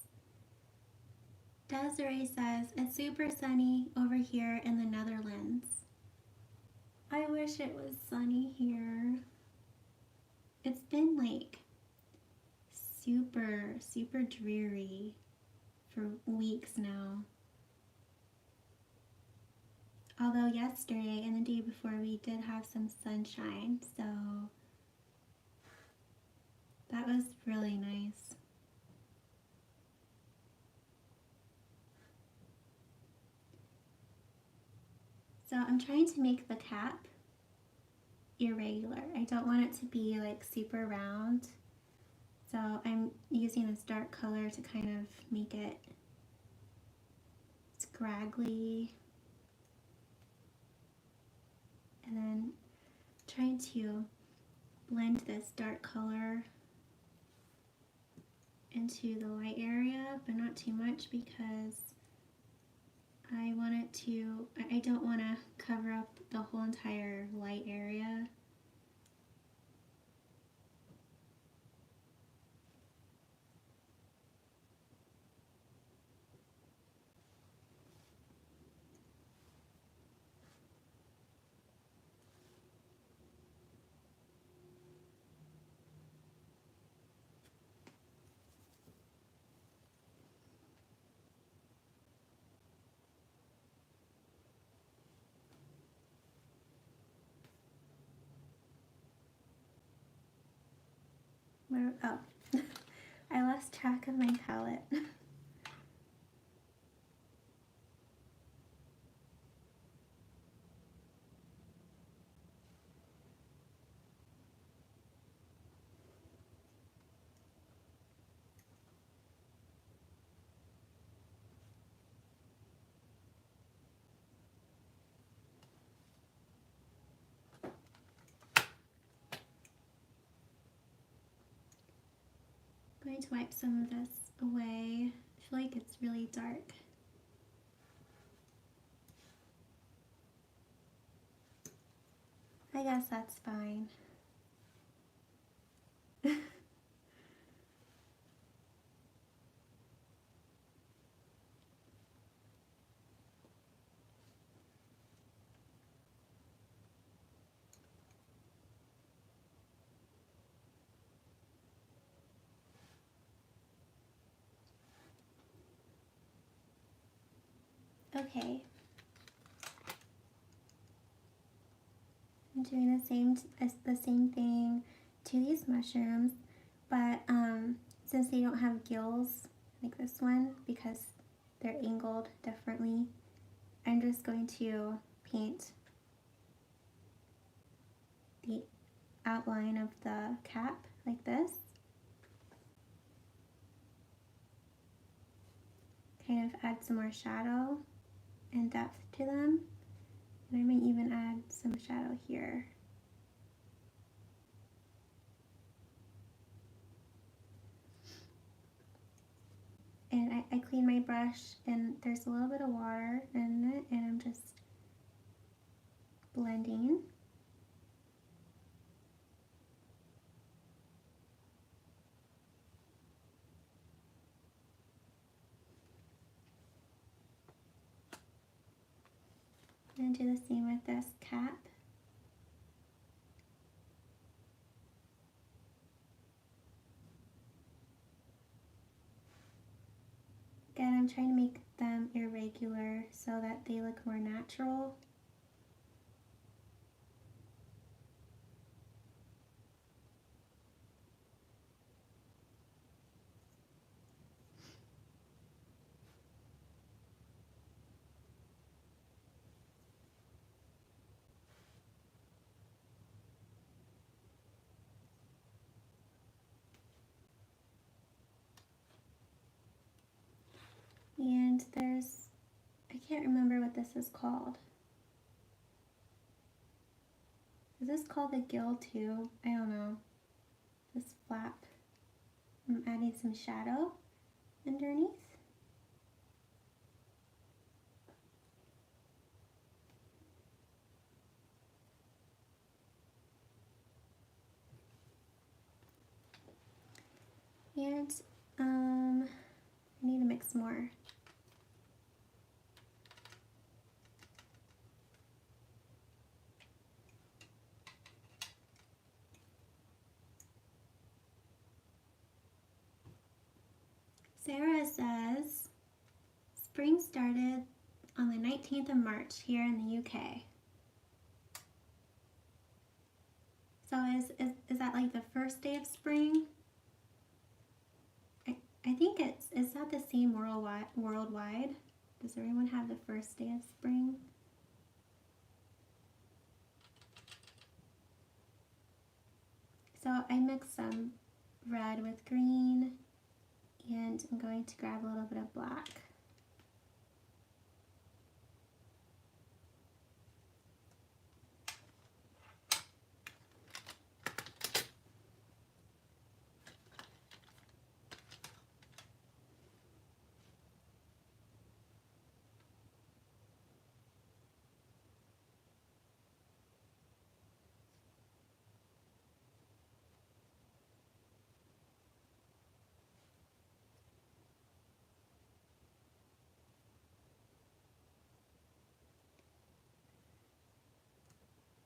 Desiree says, it's super sunny over here in the Netherlands. I wish it was sunny here. It's been like super dreary for weeks now. Although yesterday and the day before we did have some sunshine, so that was really nice. So I'm trying to make the cap irregular. I don't want it to be like super round. So I'm using this dark color to kind of make it scraggly. And then trying to blend this dark color into the light area, but not too much because I want it to, I don't want to cover up the whole entire light area. Where, oh, I lost track of my palette. I'm going to wipe some of this away. I feel like it's really dark. I guess that's fine. Okay. I'm doing the same thing to these mushrooms, but since they don't have gills like this one, because they're angled differently, I'm just going to paint the outline of the cap like this. Kind of add some more shadow and depth to them. And I might even add some shadow here. And I clean my brush and there's a little bit of water in it and I'm just blending. And do the same with this cap. Again, I'm trying to make them irregular so that they look more natural. And there's, I can't remember what this is called. Is this called a gill too? I don't know. This flap. I'm adding some shadow underneath. And I need to mix more. Sarah says, spring started on the 19th of March here in the UK. So is that like the first day of spring? I think is that the same worldwide? Does everyone have the first day of spring? So I mixed some red with green, and I'm going to grab a little bit of black.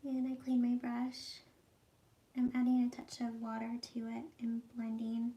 And I clean my brush. I'm adding a touch of water to it and blending.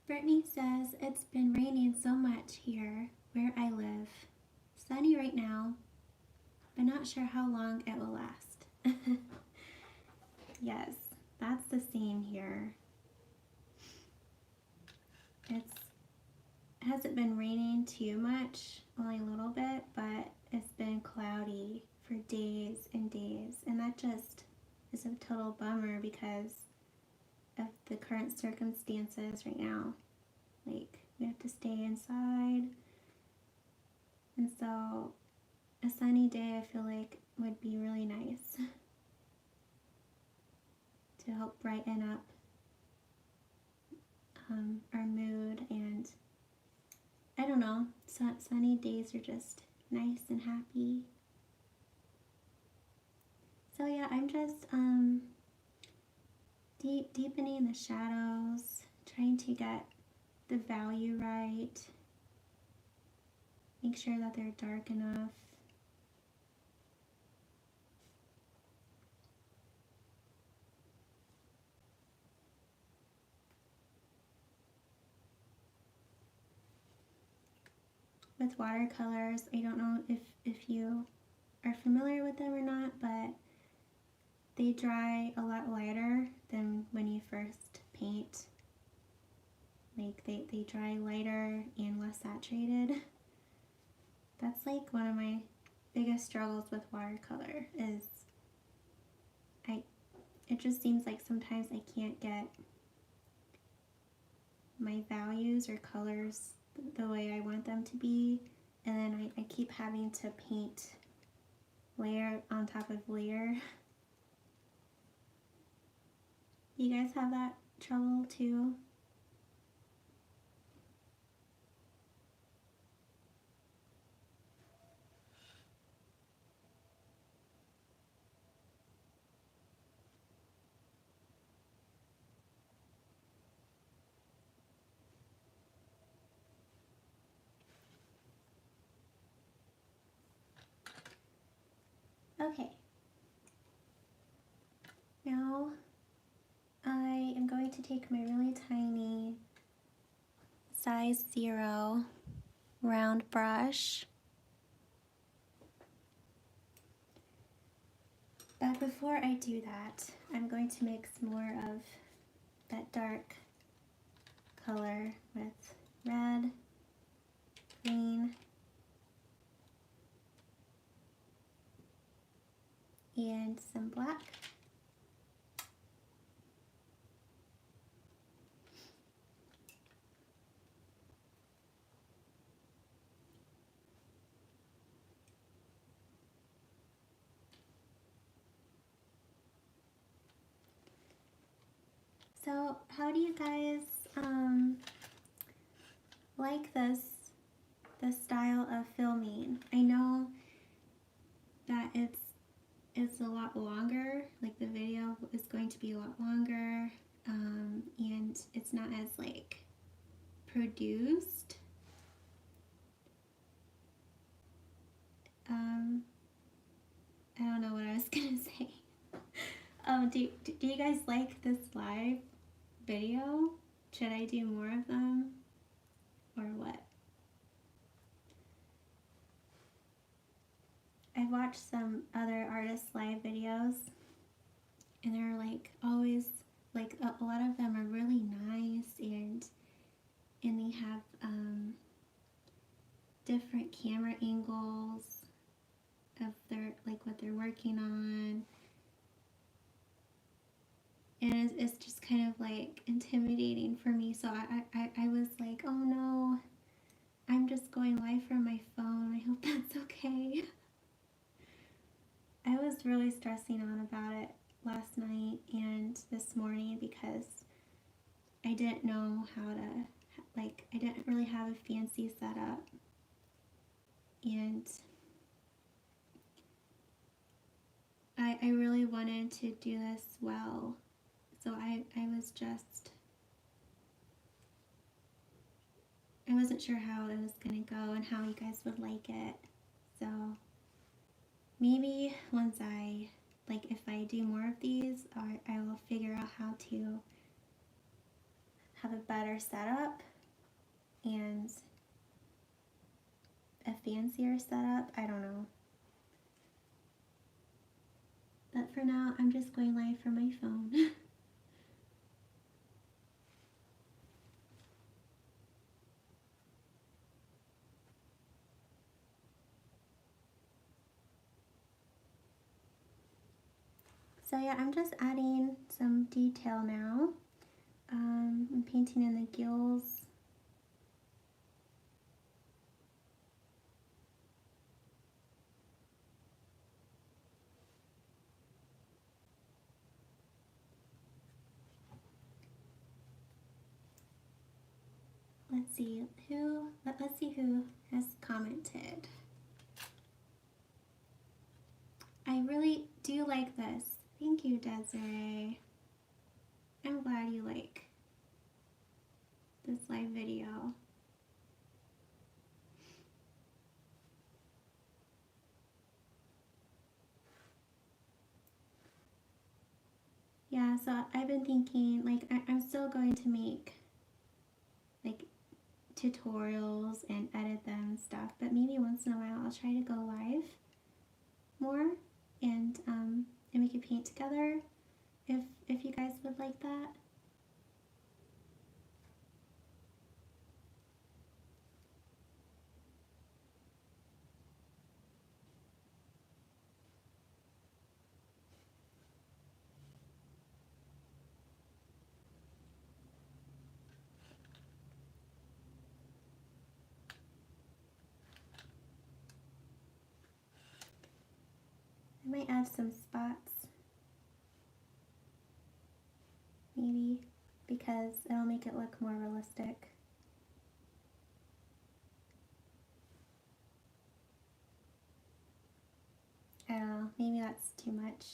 Brittany says it's been raining so much here where I live. Sunny right now, but not sure how long it will last. Yes, that's the same here. It hasn't been raining too much, only a little bit, but it's been cloudy for days and days, and that just is a total bummer because of the current circumstances right now. Like, we have to stay inside, and so a sunny day I feel like would be really nice to help brighten up our mood. And I don't know, sunny days are just nice and happy. So yeah, I'm just deepening the shadows, trying to get the value right, make sure that they're dark enough. With watercolors, I don't know if you are familiar with them or not, but they dry a lot lighter than when you first paint. Like, they dry lighter and less saturated. That's like one of my biggest struggles with watercolor is it just seems like sometimes I can't get my values or colors the way I want them to be, and then I keep having to paint layer on top of layer. You guys have that trouble too? Okay. Now I am going to take my really tiny size 0 round brush. But before I do that, I'm going to mix more of that dark color with red, green, and some black. So how do you guys like this style of filming? I know that it's a lot longer, like the video is going to be a lot longer, and it's not as like produced, I don't know what I was gonna say. Do you guys like this live video? Should I do more of them or what? I've watched some other artists' live videos and they're like always like a lot of them are really nice and they have different camera angles of their like what they're working on, and it's just kind of like intimidating for me. So I was like, oh no, I'm just going live from my phone. I hope that's okay. I was really stressing out about it last night and this morning because I didn't know how to, like, I didn't really have a fancy setup. And I really wanted to do this well. So I wasn't sure how it was going to go and how you guys would like it. So maybe once if I do more of these, I will figure out how to have a better setup and a fancier setup. I don't know. But for now, I'm just going live from my phone. So yeah, I'm just adding some detail now. I'm painting in the gills. Let's see who has commented. I really do like this. Thank you, Desiree. I'm glad you like this live video. Yeah, so I've been thinking, like, I'm still going to make, like, tutorials and edit them and stuff, but maybe once in a while I'll try to go live more and we could paint together if you guys would like that. I might add some spots, maybe, because it'll make it look more realistic. I don't know, maybe that's too much.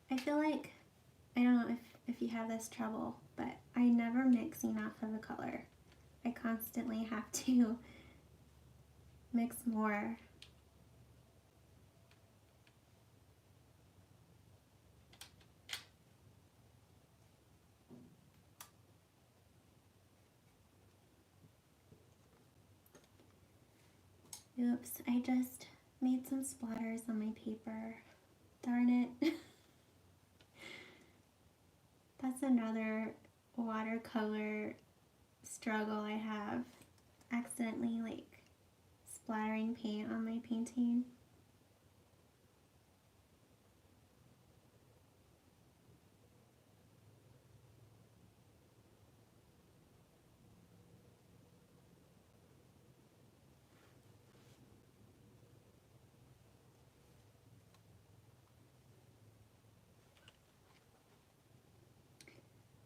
I feel like, I don't know if you have this trouble, but I never mix enough of a color. I constantly have to mix more. Oops, I just made some splatters on my paper. Darn it. That's another watercolor struggle I have. Accidentally like splattering paint on my painting.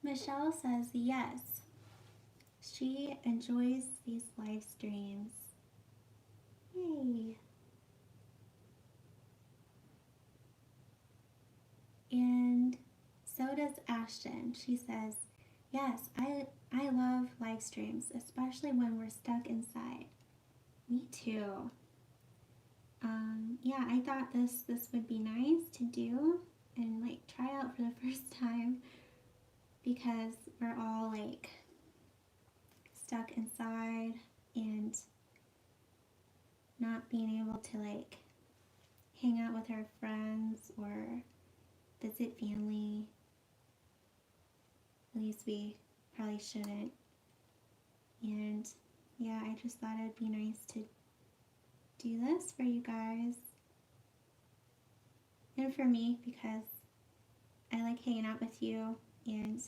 Michelle says yes. She enjoys these live streams. Yay. And so does Ashton. She says, yes, I love live streams, especially when we're stuck inside. Me too. Yeah, I thought this would be nice to do and like try out for the first time because we're all like stuck inside and not being able to like hang out with our friends or visit family. At least we probably shouldn't. And yeah, I just thought it'd be nice to do this for you guys. And for me, because I like hanging out with you and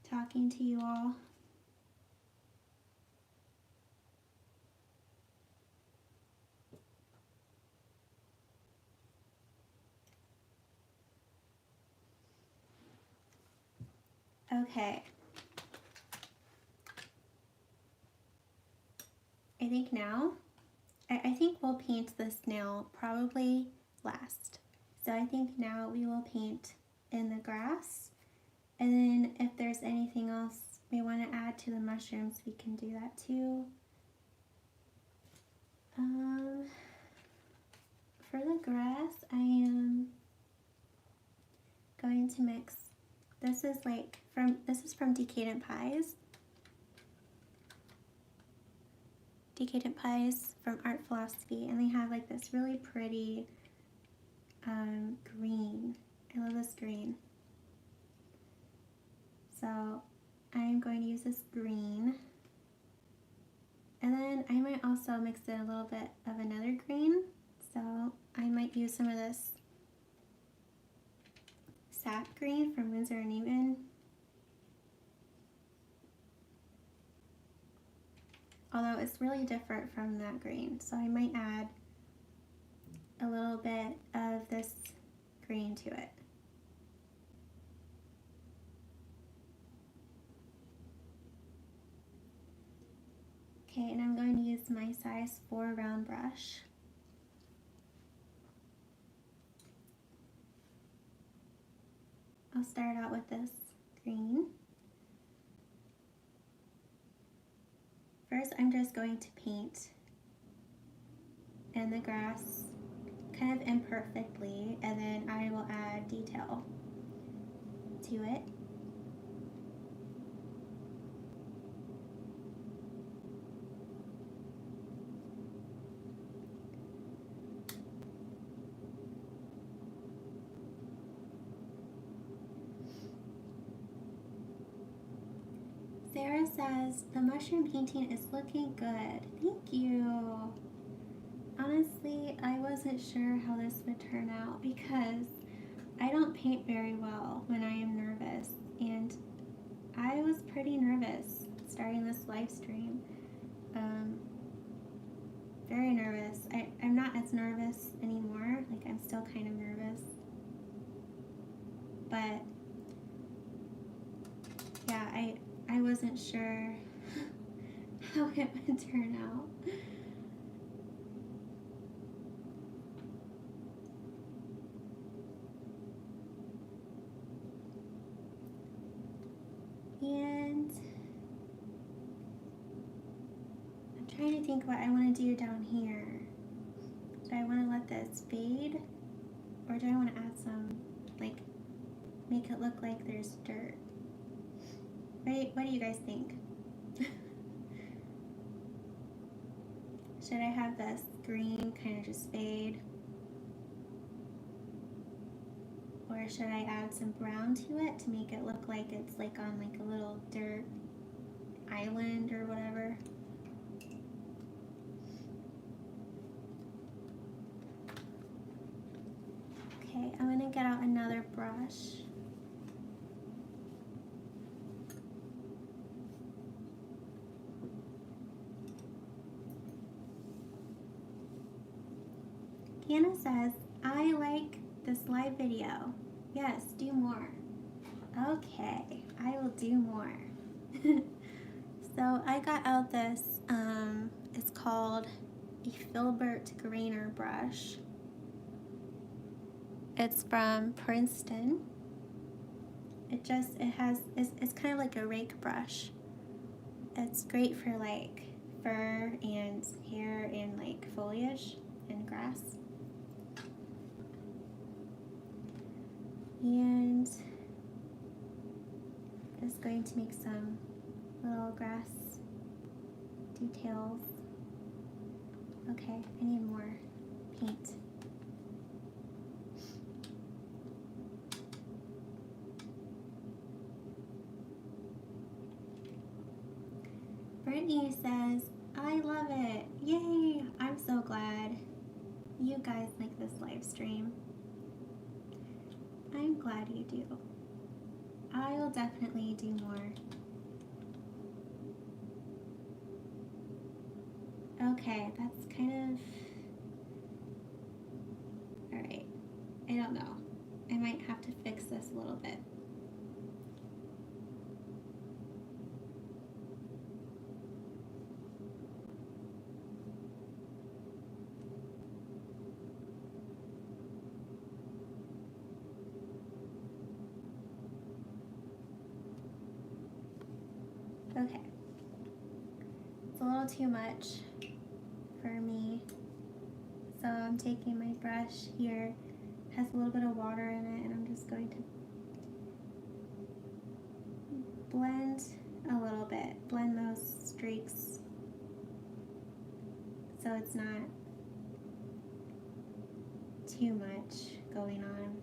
talking to you all. Okay. I think now, I think we'll paint the snail probably last. So I think now we will paint in the grass. And then if there's anything else we want to add to the mushrooms, we can do that too. For the grass, I am going to mix. This is from Decadent Pies. Decadent Pies from Art Philosophy, and they have like this really pretty green. I love this green. So I'm going to use this green. And then I might also mix in a little bit of another green. So I might use some of this sap green from Winsor & Newton. Although it's really different from that green. So I might add a little bit of this green to it. Okay, and I'm going to use my size 4 round brush. I'll start out with this green. First, I'm just going to paint in the grass kind of imperfectly, and then I will add detail to it. Sarah says, the mushroom painting is looking good. Thank you. Honestly, I wasn't sure how this would turn out because I don't paint very well when I am nervous, and I was pretty nervous starting this live stream. Very nervous. I'm not as nervous anymore. Like, I'm still kind of nervous. But yeah, I wasn't sure how it would turn out. And I'm trying to think what I want to do down here. Do I want to let this fade? Or do I want to add some, like, make it look like there's dirt? What do you guys think? Should I have this green kind of just fade? Or should I add some brown to it to make it look like it's like on like a little dirt island or whatever? Okay, I'm gonna get out another brush. Hannah says, I like this live video. Yes, do more. Okay, I will do more. So I got out this, it's called a filbert grainer brush. It's from Princeton. It's kind of like a rake brush. It's great for like fur and hair and like foliage and grass. And just going to make some little grass details. Okay, I need more paint. Brittany says, I love it. Yay! I'm so glad you guys like this live stream. I'm glad you do. I will definitely do more. Okay, that's kind of... Alright, I don't know. I might have to fix this a little bit. Okay. It's a little too much for me. So I'm taking my brush here, has a little bit of water in it, and I'm just going to blend a little bit. Blend those streaks so it's not too much going on.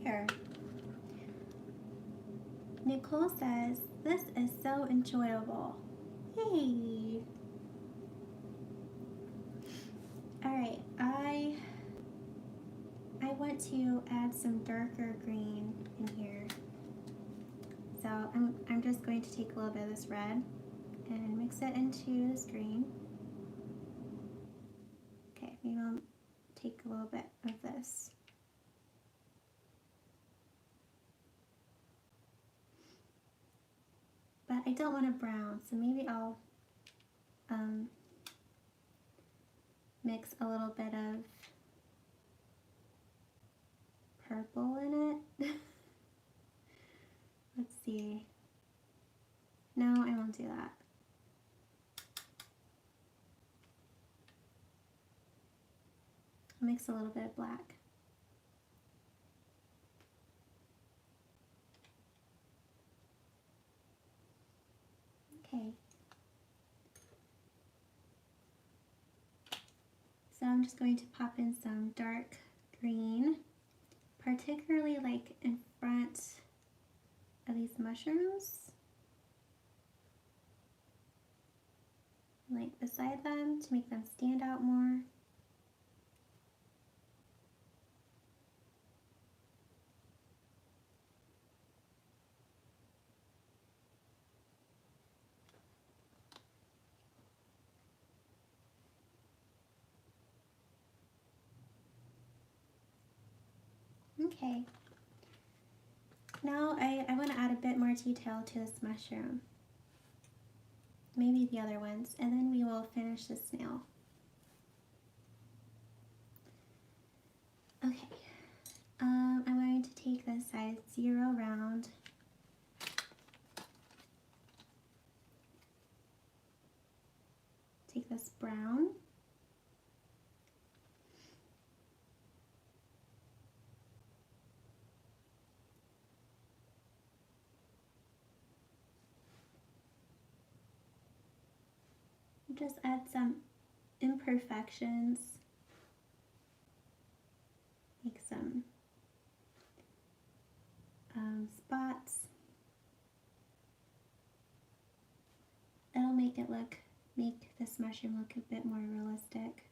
There. Nicole says, this is so enjoyable. Yay! Alright, I want to add some darker green in here. So I'm just going to take a little bit of this red and mix it into this green. Okay, maybe I'll take a little bit of this. But I don't want a brown, so maybe I'll mix a little bit of purple in it. Let's see. No, I won't do that. I'll mix a little bit of black. Okay. So I'm just going to pop in some dark green, particularly like in front of these mushrooms, like beside them to make them stand out more. Okay. Now I want to add a bit more detail to this mushroom. Maybe the other ones, and then we will finish the snail. Okay. I'm going to take this size 0 round. Take this brown. Just add some imperfections, make some spots. It'll make this mushroom look a bit more realistic.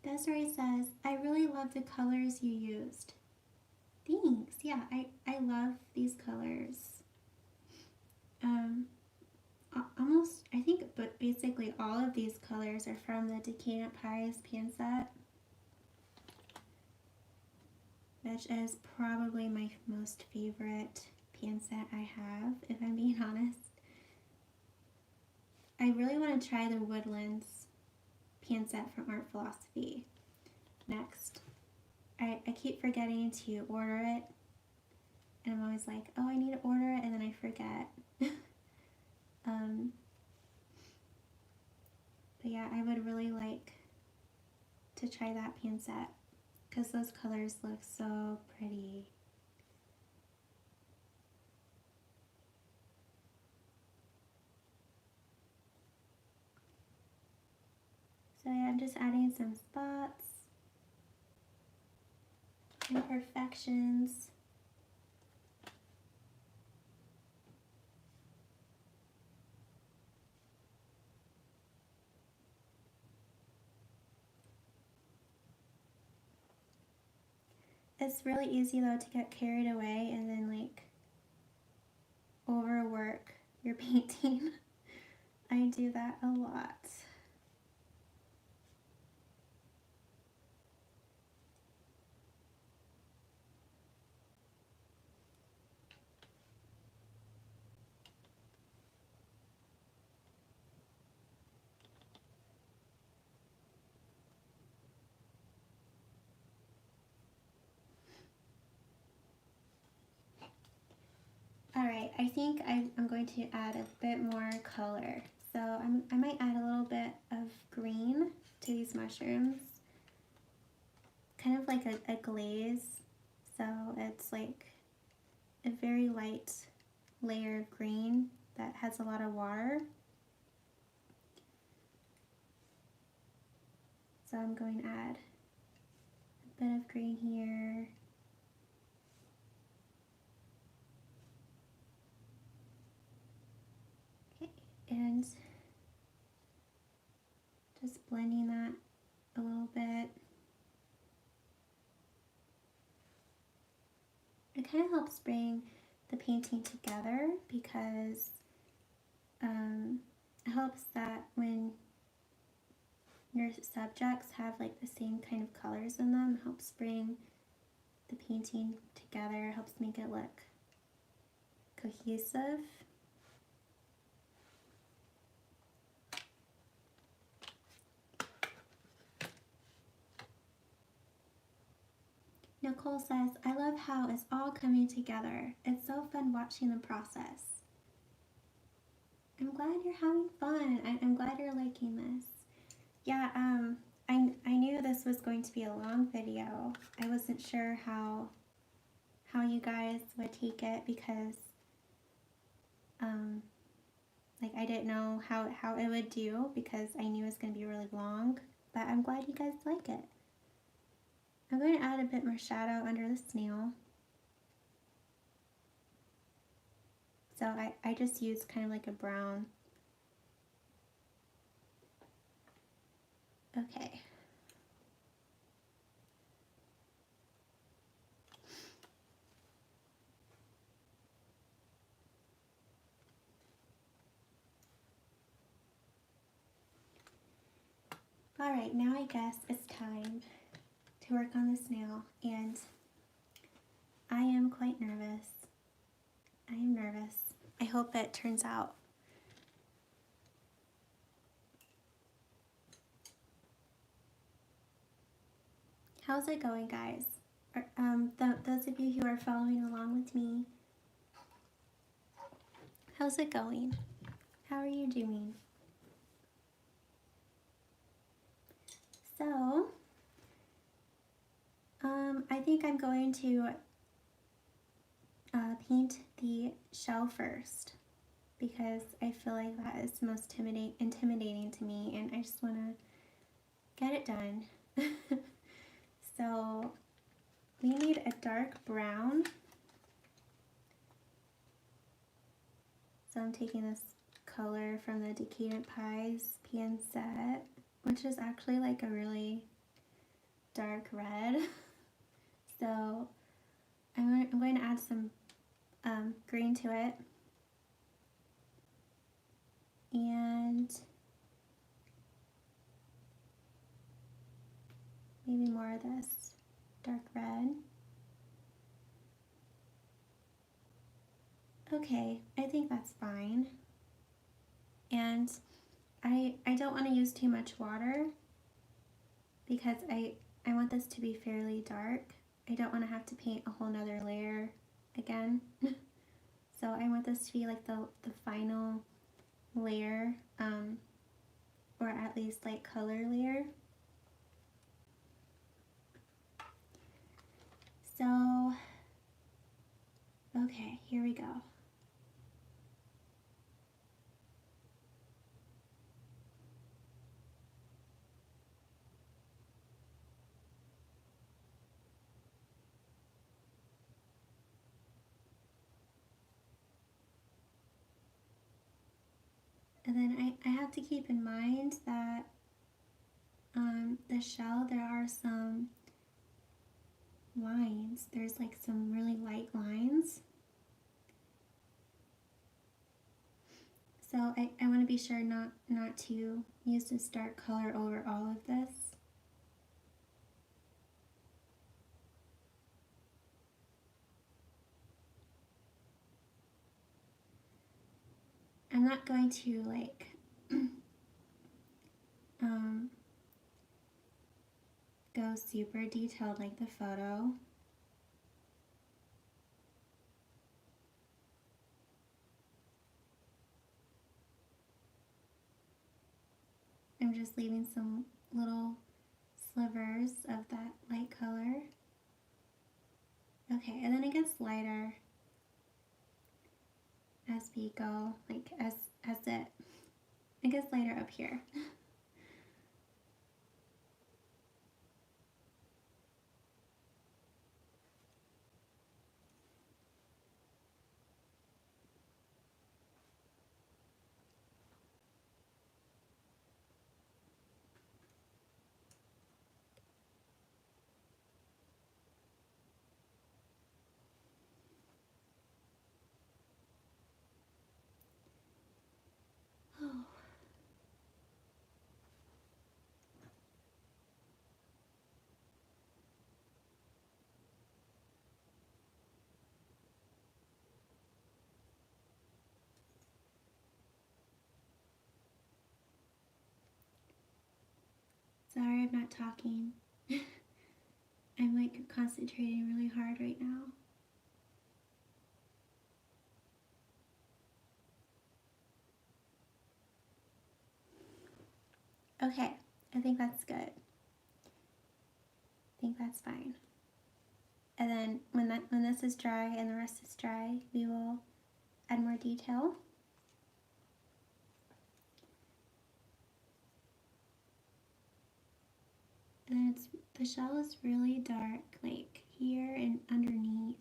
Desiree says, I really love the colors you used. Thanks. Yeah, I love these colors. Almost, I think, but basically all of these colors are from the Decadent Pies pan set, which is probably my most favorite pan set I have, if I'm being honest. I really want to try the Woodlands pan set from Art Philosophy next. I keep forgetting to order it, and I'm always like, oh, I need to order it, and then I forget. But yeah, I would really like to try that pan set because those colors look so pretty. So yeah, I'm just adding some spots, imperfections. It's really easy though to get carried away and then like overwork your painting. I do that a lot. Alright, I think I'm going to add a bit more color. So I might add a little bit of green to these mushrooms. Kind of like a glaze. So it's like a very light layer of green that has a lot of water. So I'm going to add a bit of green here. Okay, and just blending that a little bit. It kind of helps bring the painting together because it helps that when your subjects have like the same kind of colors in them, it helps bring the painting together, helps make it look cohesive. Nicole says, I love how it's all coming together. It's so fun watching the process. I'm glad you're having fun. I'm glad you're liking this. Yeah, I knew this was going to be a long video. I wasn't sure how you guys would take it because like I didn't know how it would do because I knew it was going to be really long, but I'm glad you guys like it. I'm going to add a bit more shadow under the snail. So I just used kind of like a brown. Okay. Alright, now I guess it's time to work on the snail, and I am quite nervous. I am nervous. I hope it turns out. How's it going, guys? Those of you who are following along with me, how's it going? How are you doing? So, I think I'm going to paint the shell first because I feel like that is the most intimidating to me, and I just want to get it done. So we need a dark brown. So I'm taking this color from the Decadent Pies pan set, which is actually like a really dark red. So I'm going to add some green to it. And maybe more of this dark red. Okay, I think that's fine. And I don't want to use too much water because I want this to be fairly dark. I don't want to have to paint a whole nother layer again. So I want this to be like the final layer, or at least like color layer. So, okay, here we go. And then I have to keep in mind that the shell, there are some lines. There's like some really light lines. So I want to be sure not to use this dark color over all of this. I'm not going to like go super detailed like the photo. I'm just leaving some little slivers of that light color. Okay, and then it gets lighter as we go, like as it gets lighter up here. Oh. Sorry, I'm not talking. I'm like concentrating really hard right now. Okay, I think that's good. I think that's fine. And then when this is dry and the rest is dry, we will add more detail. And the shell is really dark, like here and underneath.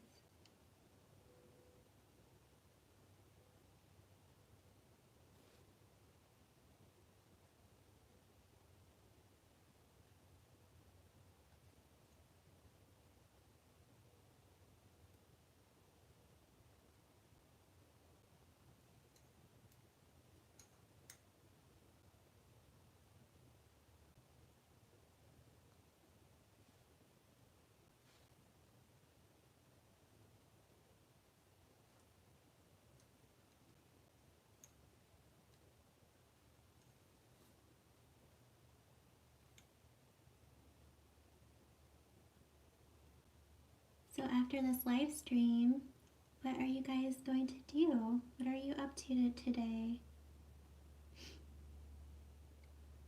So after this live stream, what are you guys going to do? What are you up to today?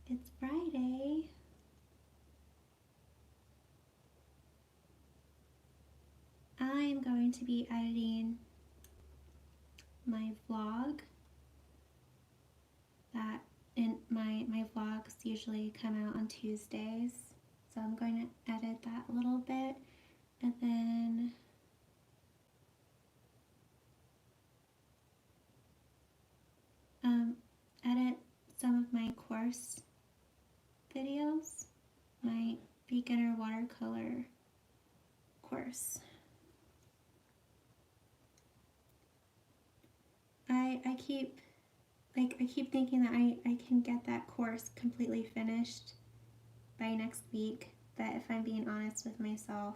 It's Friday. I am going to be editing my vlog. My vlogs usually come out on Tuesdays. So I'm going to edit that a little bit and then edit some of my course videos, my beginner watercolor course. I keep thinking that I can get that course completely finished by next week, but if I'm being honest with myself,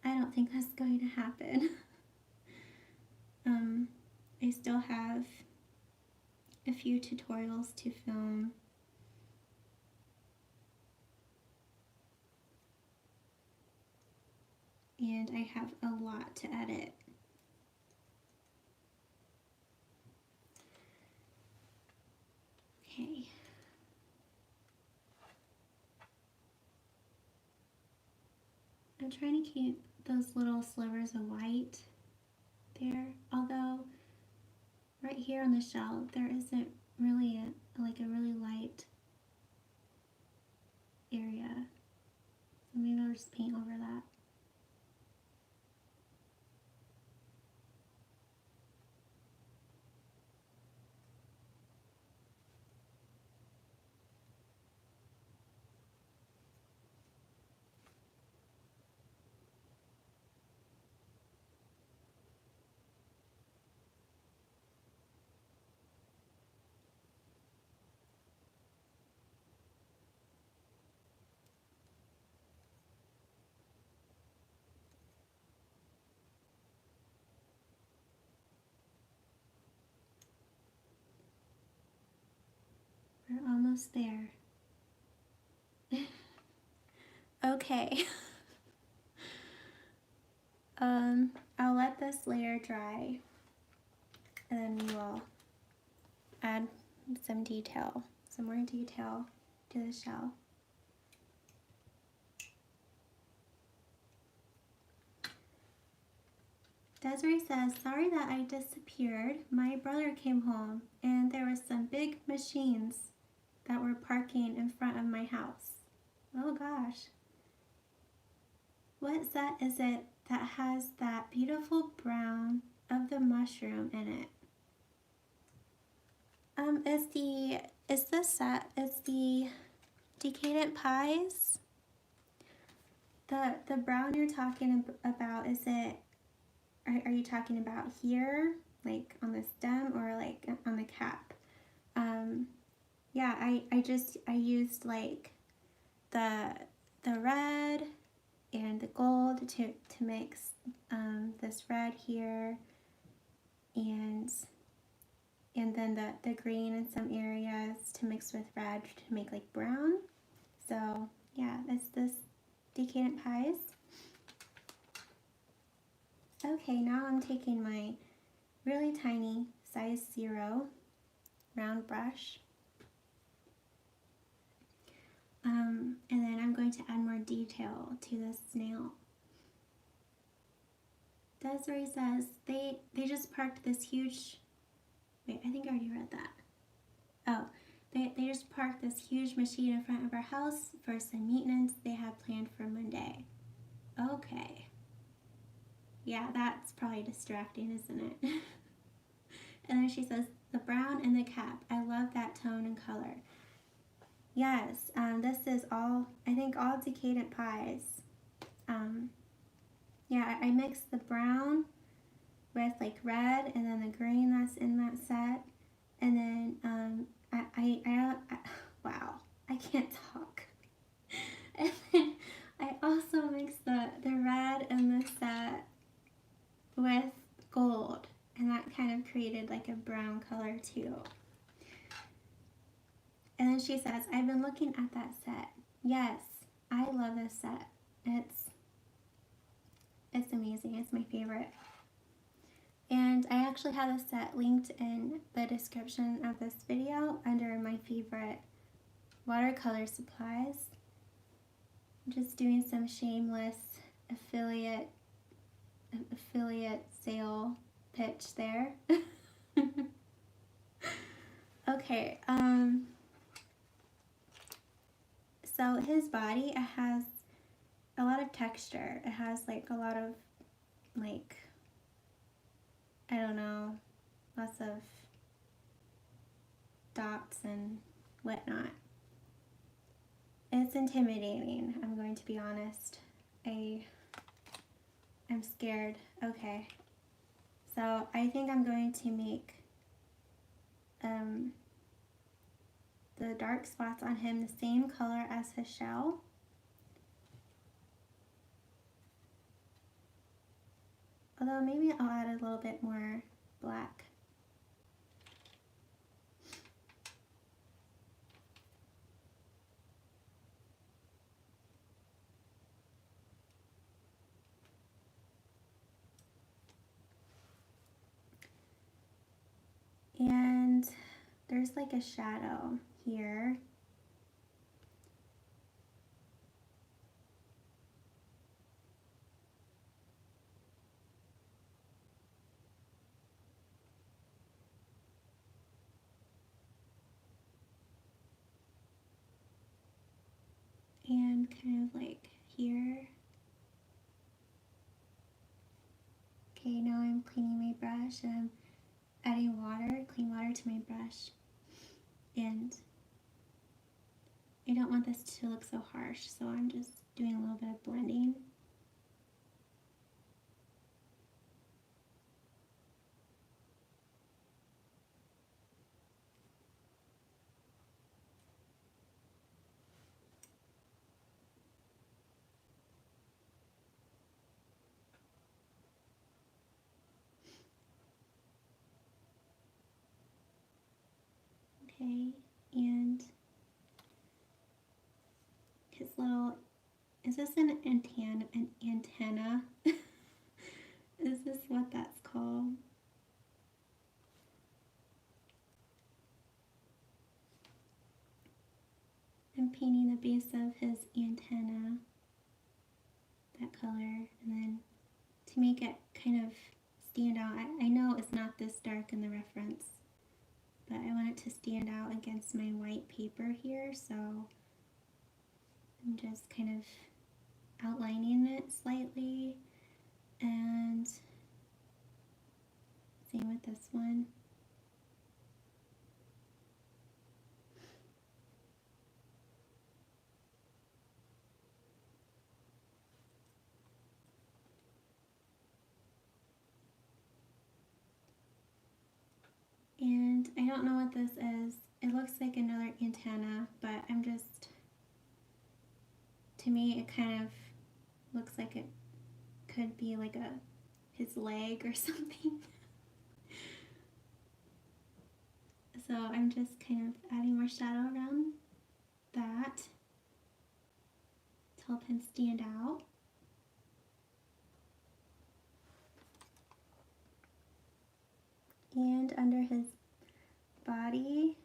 I don't think that's going to happen. I still have a few tutorials to film. And I have a lot to edit. Okay. I'm trying to keep those little slivers of white there, although right here on the shell there isn't really a really light area, so maybe I'll just paint over that. We're almost there. Okay. I'll let this layer dry and then we will add some more detail to the shell. Desiree says, sorry that I disappeared. My brother came home and there were some big machines that were parking in front of my house. Oh gosh. What set is it that has that beautiful brown of the mushroom in it? It's the Decadent Pies. The brown you're talking about, is it, are you talking about here, like on the stem, or like on the cap? Yeah, I used like the red and the gold to mix this red here, and then the green in some areas to mix with red to make like brown. So yeah, it's this Decadent Pies. Okay, now I'm taking my really tiny size 0 round brush, and then I'm going to add more detail to this snail. Desiree says they just parked this huge, wait, I think I already read that. Oh, they just parked this huge machine in front of our house for some maintenance they have planned for Monday. Okay. Yeah, that's probably distracting, isn't it? And then she says, the brown and the cap. I love that tone and color. Yes, this is all, I think all Decadent Pies. Yeah, I mixed the brown with like red and then the green that's in that set. And then wow, I can't talk. And then I also mixed the red in the set with gold, and that kind of created like a brown color too. And then she says, I've been looking at that set. Yes, I love this set. It's amazing. It's my favorite. And I actually have a set linked in the description of this video under my favorite watercolor supplies. I'm just doing some shameless affiliate sale pitch there. Okay, so his body, it has a lot of texture. It has like a lot of, like, I don't know, lots of dots and whatnot. It's intimidating, I'm going to be honest. I'm scared. Okay. So I think I'm going to make the dark spots on him the same color as his shell. Although maybe I'll add a little bit more black. And there's like a shadow here. And kind of like here. Okay, now I'm cleaning my brush and I'm adding water, clean water to my brush. And I don't want this to look so harsh, so I'm just doing a little bit of blending. Okay, and his little, is this an antenna? Is this what that's called? I'm painting the base of his antenna, that color, and then to make it kind of stand out, I know it's not this dark in the reference, but I want it to stand out against my white paper here, so I'm just kind of outlining it slightly, and same with this one. And I don't know what this is. It looks like another antenna, but I'm just, to me it kind of looks like it could be like his leg or something. So I'm just kind of adding more shadow around that to help him stand out. And under his body,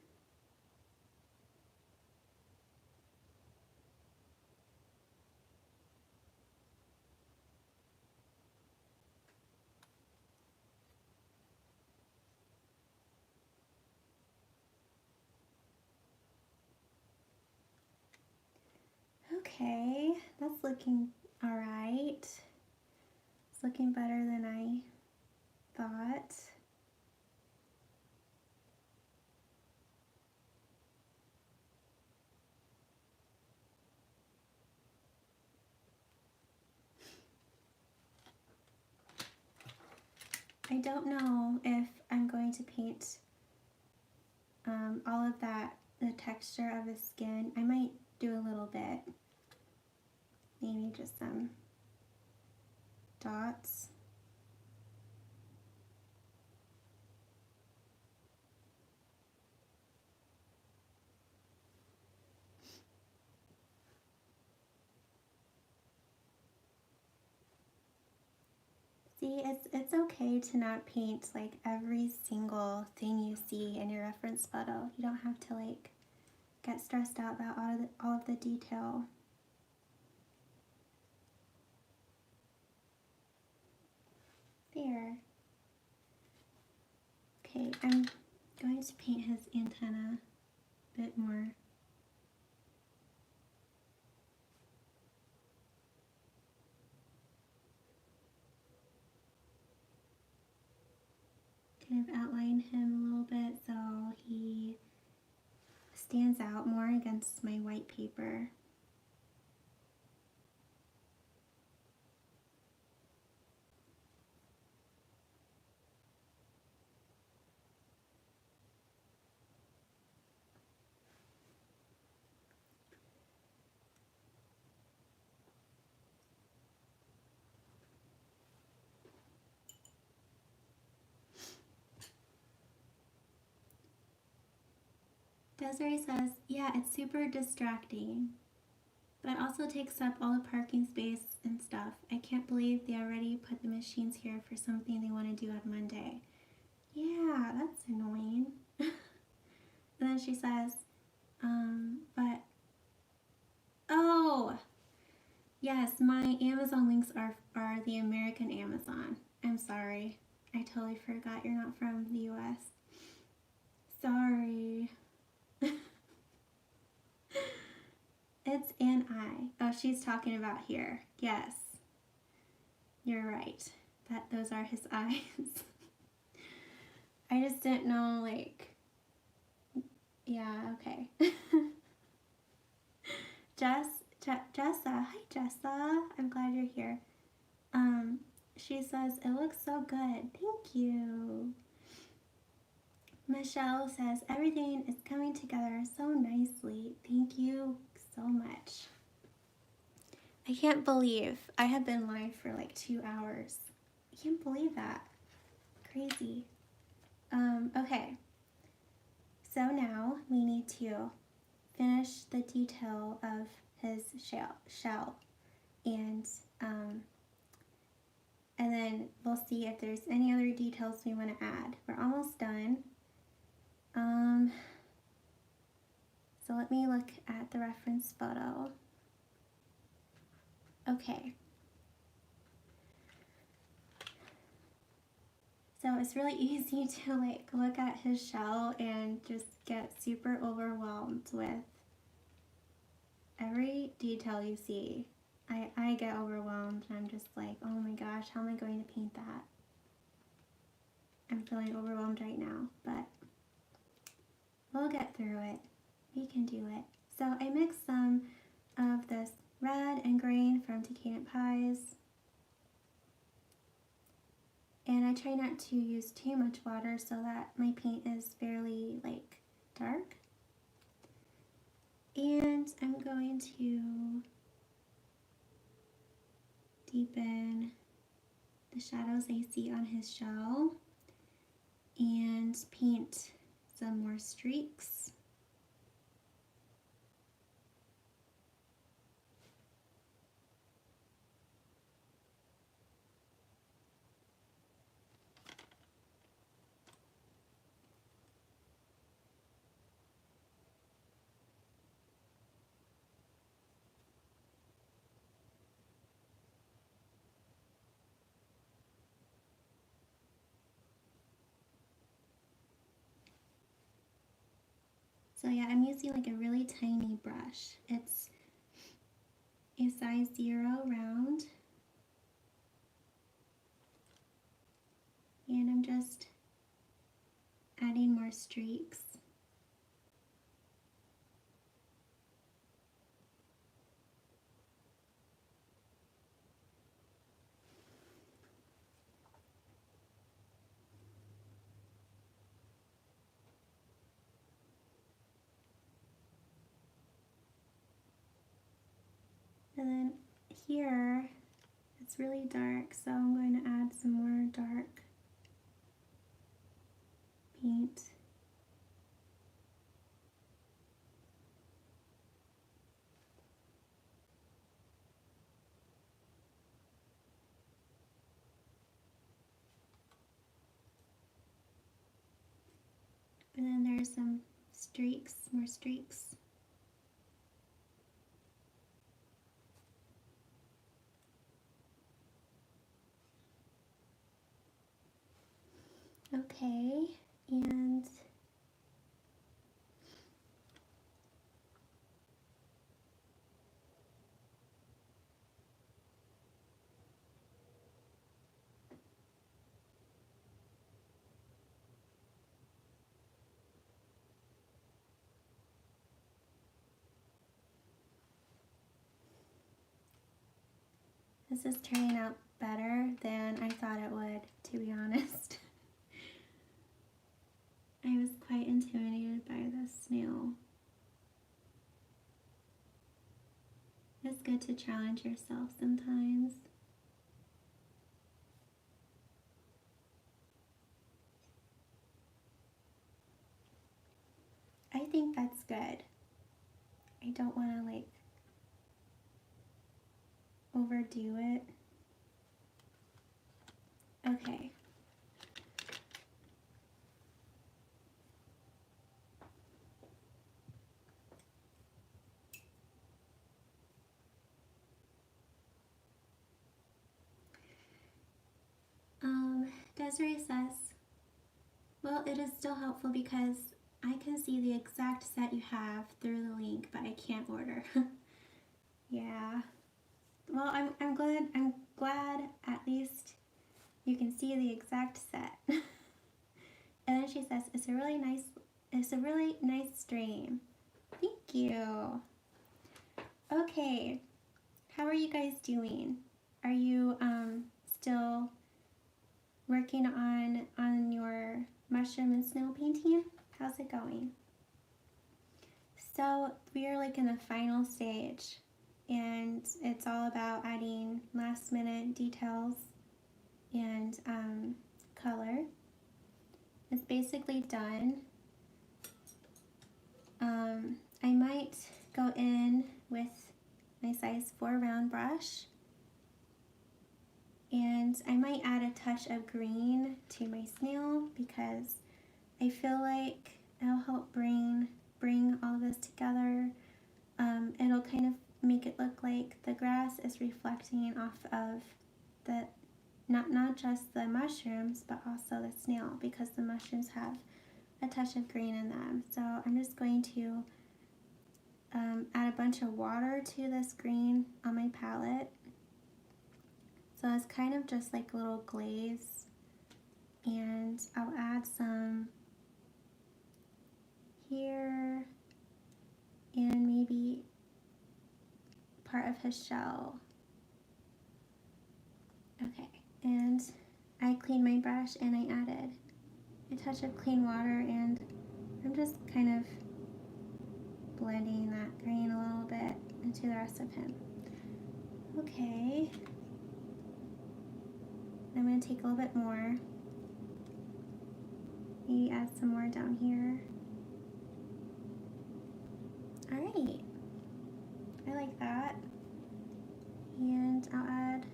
okay, that's looking alright. It's looking better than I thought. I don't know if I'm going to paint all of that, the texture of his skin. I might do a little bit, maybe just some dots. See, it's okay to not paint like every single thing you see in your reference photo. You don't have to like get stressed out about all of the detail. There. Okay, I'm going to paint his antenna a bit more. Kind of outline him a little bit so he stands out more against my white paper. Desiree says, yeah, it's super distracting, but it also takes up all the parking space and stuff. I can't believe they already put the machines here for something they want to do on Monday. Yeah, that's annoying. And then she says, but, oh, yes, my Amazon links are the American Amazon. I'm sorry. I totally forgot you're not from the US. Sorry. It's an I. Oh, she's talking about here. Yes. You're right. Those are his eyes. I just didn't know, like, yeah, okay. Jessa, hi Jessa. I'm glad you're here. She says, it looks so good. Thank you. Michelle says, everything is coming together so nicely. Thank you so much. I can't believe I have been live for like 2 hours. I can't believe that. Crazy. Okay. So now we need to finish the detail of his shell. And then we'll see if there's any other details we want to add. We're almost done. So let me look at the reference photo. Okay. So it's really easy to like look at his shell and just get super overwhelmed with every detail you see. I get overwhelmed and I'm just like, oh my gosh, how am I going to paint that? I'm feeling overwhelmed right now, but we'll get through it. We can do it. So I mixed some of this red and green from Decadent Pies. And I try not to use too much water so that my paint is fairly like dark. And I'm going to deepen the shadows I see on his shell and paint some more streaks. So yeah, I'm using like a really tiny brush. It's a size 0 round. And I'm just adding more streaks. And then here, it's really dark, so I'm going to add some more dark paint. And then there's some streaks, more streaks. Okay, and this is turning out better than I thought it would, to be honest. I was quite intimidated by this snail. It's good to challenge yourself sometimes. I think that's good. I don't want to like overdo it. Okay. Desiree says, well, it is still helpful because I can see the exact set you have through the link, but I can't order. Yeah. Well, I'm glad at least you can see the exact set. And then she says, it's a really nice stream. Thank you. Okay. How are you guys doing? Are you still working on your mushroom and snail painting? How's it going? So we are like in the final stage, and it's all about adding last minute details and color. It's basically done. I might go in with my size 4 round brush, and I might add a touch of green to my snail because I feel like it'll help bring all of this together. It'll kind of make it look like the grass is reflecting off of the not just the mushrooms but also the snail, because the mushrooms have a touch of green in them. So I'm just going to add a bunch of water to this green on my palette. So it's kind of just like a little glaze, and I'll add some here and maybe part of his shell. Okay, and I cleaned my brush and I added a touch of clean water, and I'm just kind of blending that green a little bit into the rest of him. Okay, I'm going to take a little bit more, maybe add some more down here. Alright, I like that, and I'll add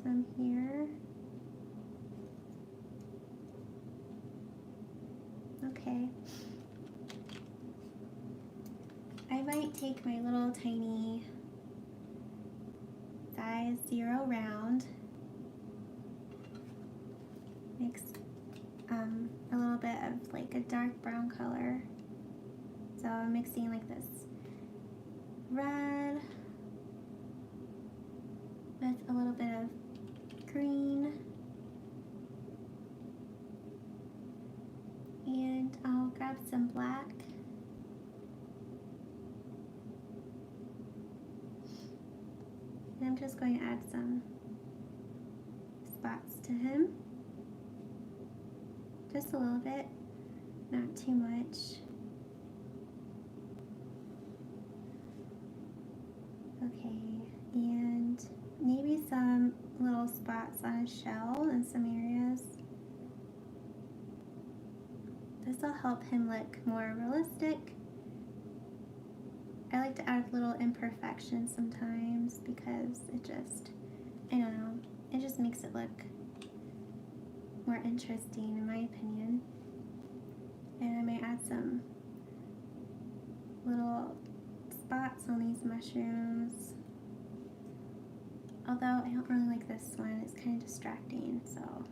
some here. Okay. I might take my little tiny size 0 round, mix a little bit of like a dark brown color. So I'm mixing like this red with a little bit of green, and I'll grab some black. And I'm just going to add some spots to him. Just a little bit, not too much. Okay, and maybe some little spots on his shell in some areas. This will help him look more realistic. I like to add little imperfections sometimes because it just, I don't know, it just makes it look more interesting in my opinion. And I might add some little spots on these mushrooms. Although I don't really like this one, it's kind of distracting, so.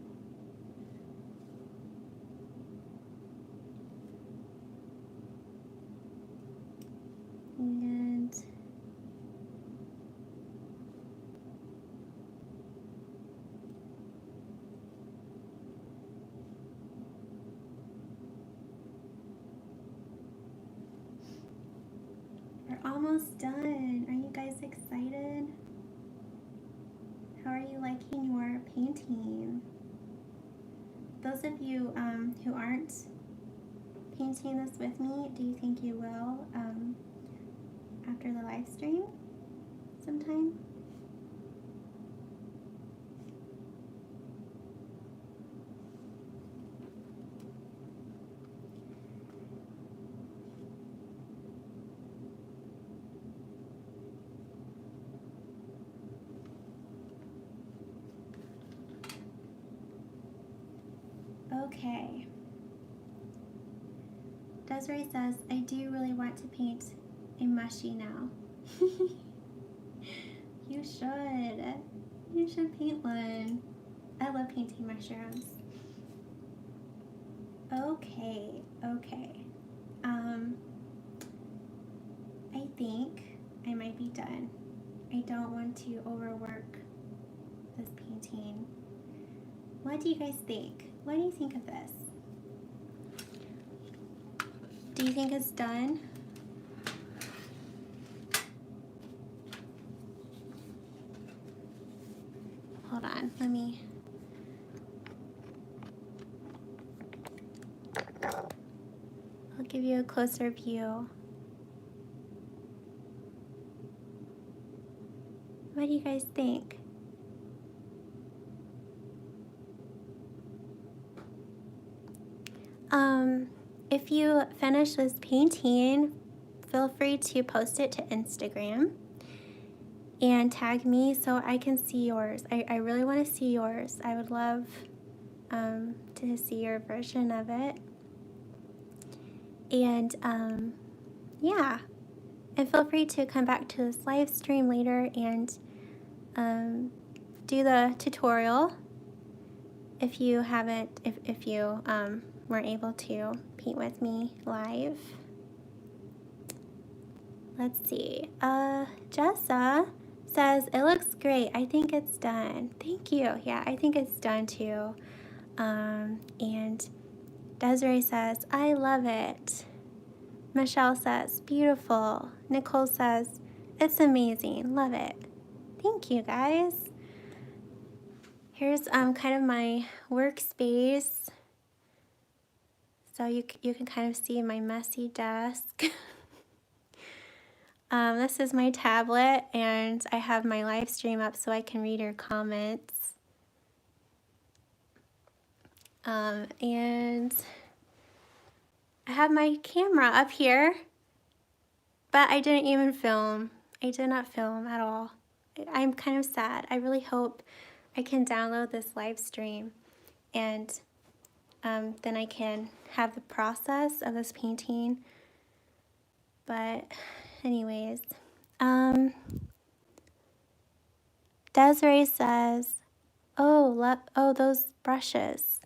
And we're almost done. Are you guys excited? How are you liking your painting? Those of you who aren't painting this with me, do you think you will after the live stream sometime? Okay. Desiree says, I do really want to paint a mushy now. You should. You should paint one. I love painting mushrooms. Okay. I think I might be done. I don't want to overwork this painting. What do you guys think? What do you think of this? Do you think it's done? Hold on, I'll give you a closer view. What do you guys think? If you finish this painting, feel free to post it to Instagram and tag me so I can see yours. I really want to see yours. I would love to see your version of it. And yeah, and feel free to come back to this live stream later and do the tutorial if you haven't, if you weren't able to paint with me live. Let's see. Jessa says, it looks great. I think it's done. Thank you. Yeah, I think it's done too. And Desiree says, I love it. Michelle says, beautiful. Nicole says, it's amazing. Love it. Thank you, guys. Here's kind of my workspace. So you can kind of see my messy desk. This is my tablet, and I have my live stream up so I can read your comments. And I have my camera up here, but I didn't even film. I did not film at all. I'm kind of sad. I really hope I can download this live stream, and then I can have the process of this painting. But anyways, Desiree says, oh, those brushes.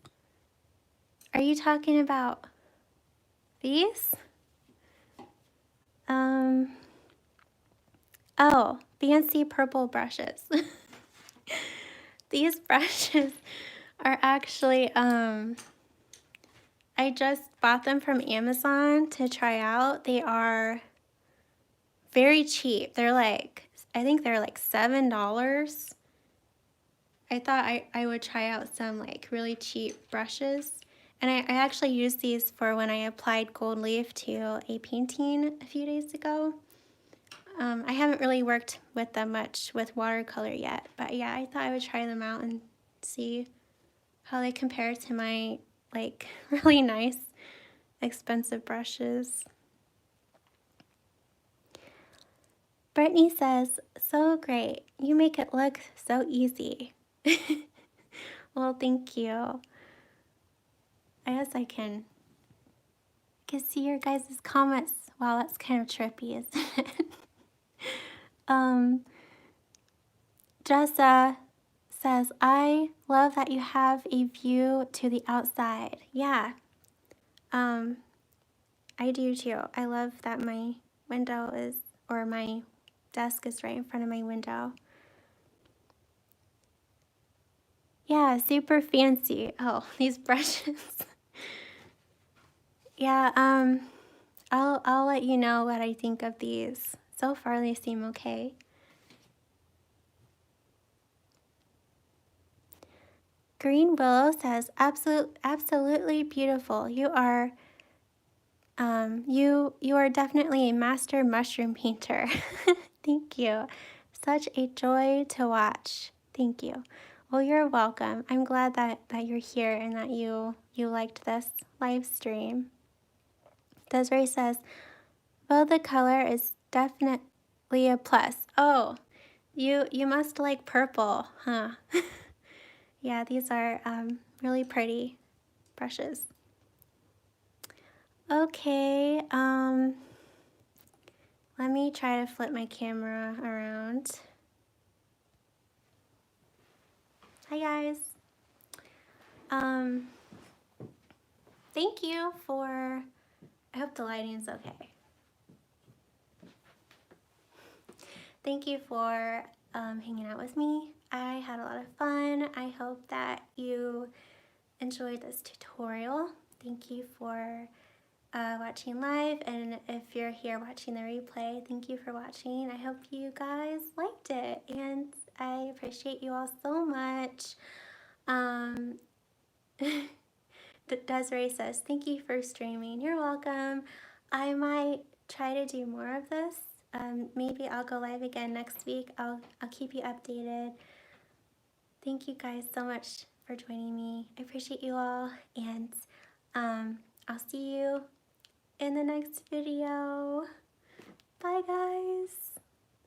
Are you talking about these? Oh, fancy purple brushes. These brushes are actually, I just bought them from Amazon to try out. They are very cheap. They're like, I think they're like $7. I thought I would try out some like really cheap brushes. And I actually used these for when I applied gold leaf to a painting a few days ago. I haven't really worked with them much with watercolor yet, but yeah, I thought I would try them out and see how they compare to my like really nice expensive brushes. Brittany says, so great. You make it look so easy. Well, thank you. I guess I can see your guys' comments. Wow, that's kind of trippy, isn't it? Jessa says, I love that you have a view to the outside. Yeah, I do too. I love that my window is, or my desk is right in front of my window. Yeah, super fancy. Oh, these brushes. Yeah, I'll let you know what I think of these. So far they seem okay. Green Willow says, absolutely beautiful. You are you are definitely a master mushroom painter. Thank you. Such a joy to watch. Thank you. Well, you're welcome. I'm glad that you're here and that you liked this live stream. Desiree says, well, the color is definitely a plus. Oh, you must like purple, huh? Yeah, these are really pretty. brushes. Okay, let me try to flip my camera around. Hi guys. Thank you for, I hope the lighting's okay. Thank you for hanging out with me. I had a lot of fun. I hope that you enjoyed this tutorial. Thank you for watching live, and if you're here watching the replay, thank you for watching. I hope you guys liked it, and I appreciate you all so much. Desiree says, thank you for streaming. You're welcome. I might try to do more of this. Maybe I'll go live again next week. I'll keep you updated. Thank you guys so much for joining me. I appreciate you all, and I'll see you in the next video. Bye guys.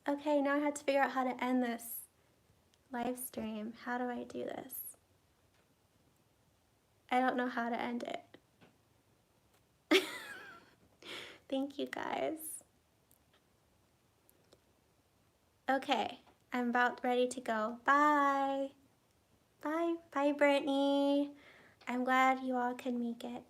Okay, now I have to figure out how to end this live stream. How do I do this? I don't know how to end it. Thank you guys. Okay, I'm about ready to go. Bye. Bye. Bye, Brittany. I'm glad you all could make it.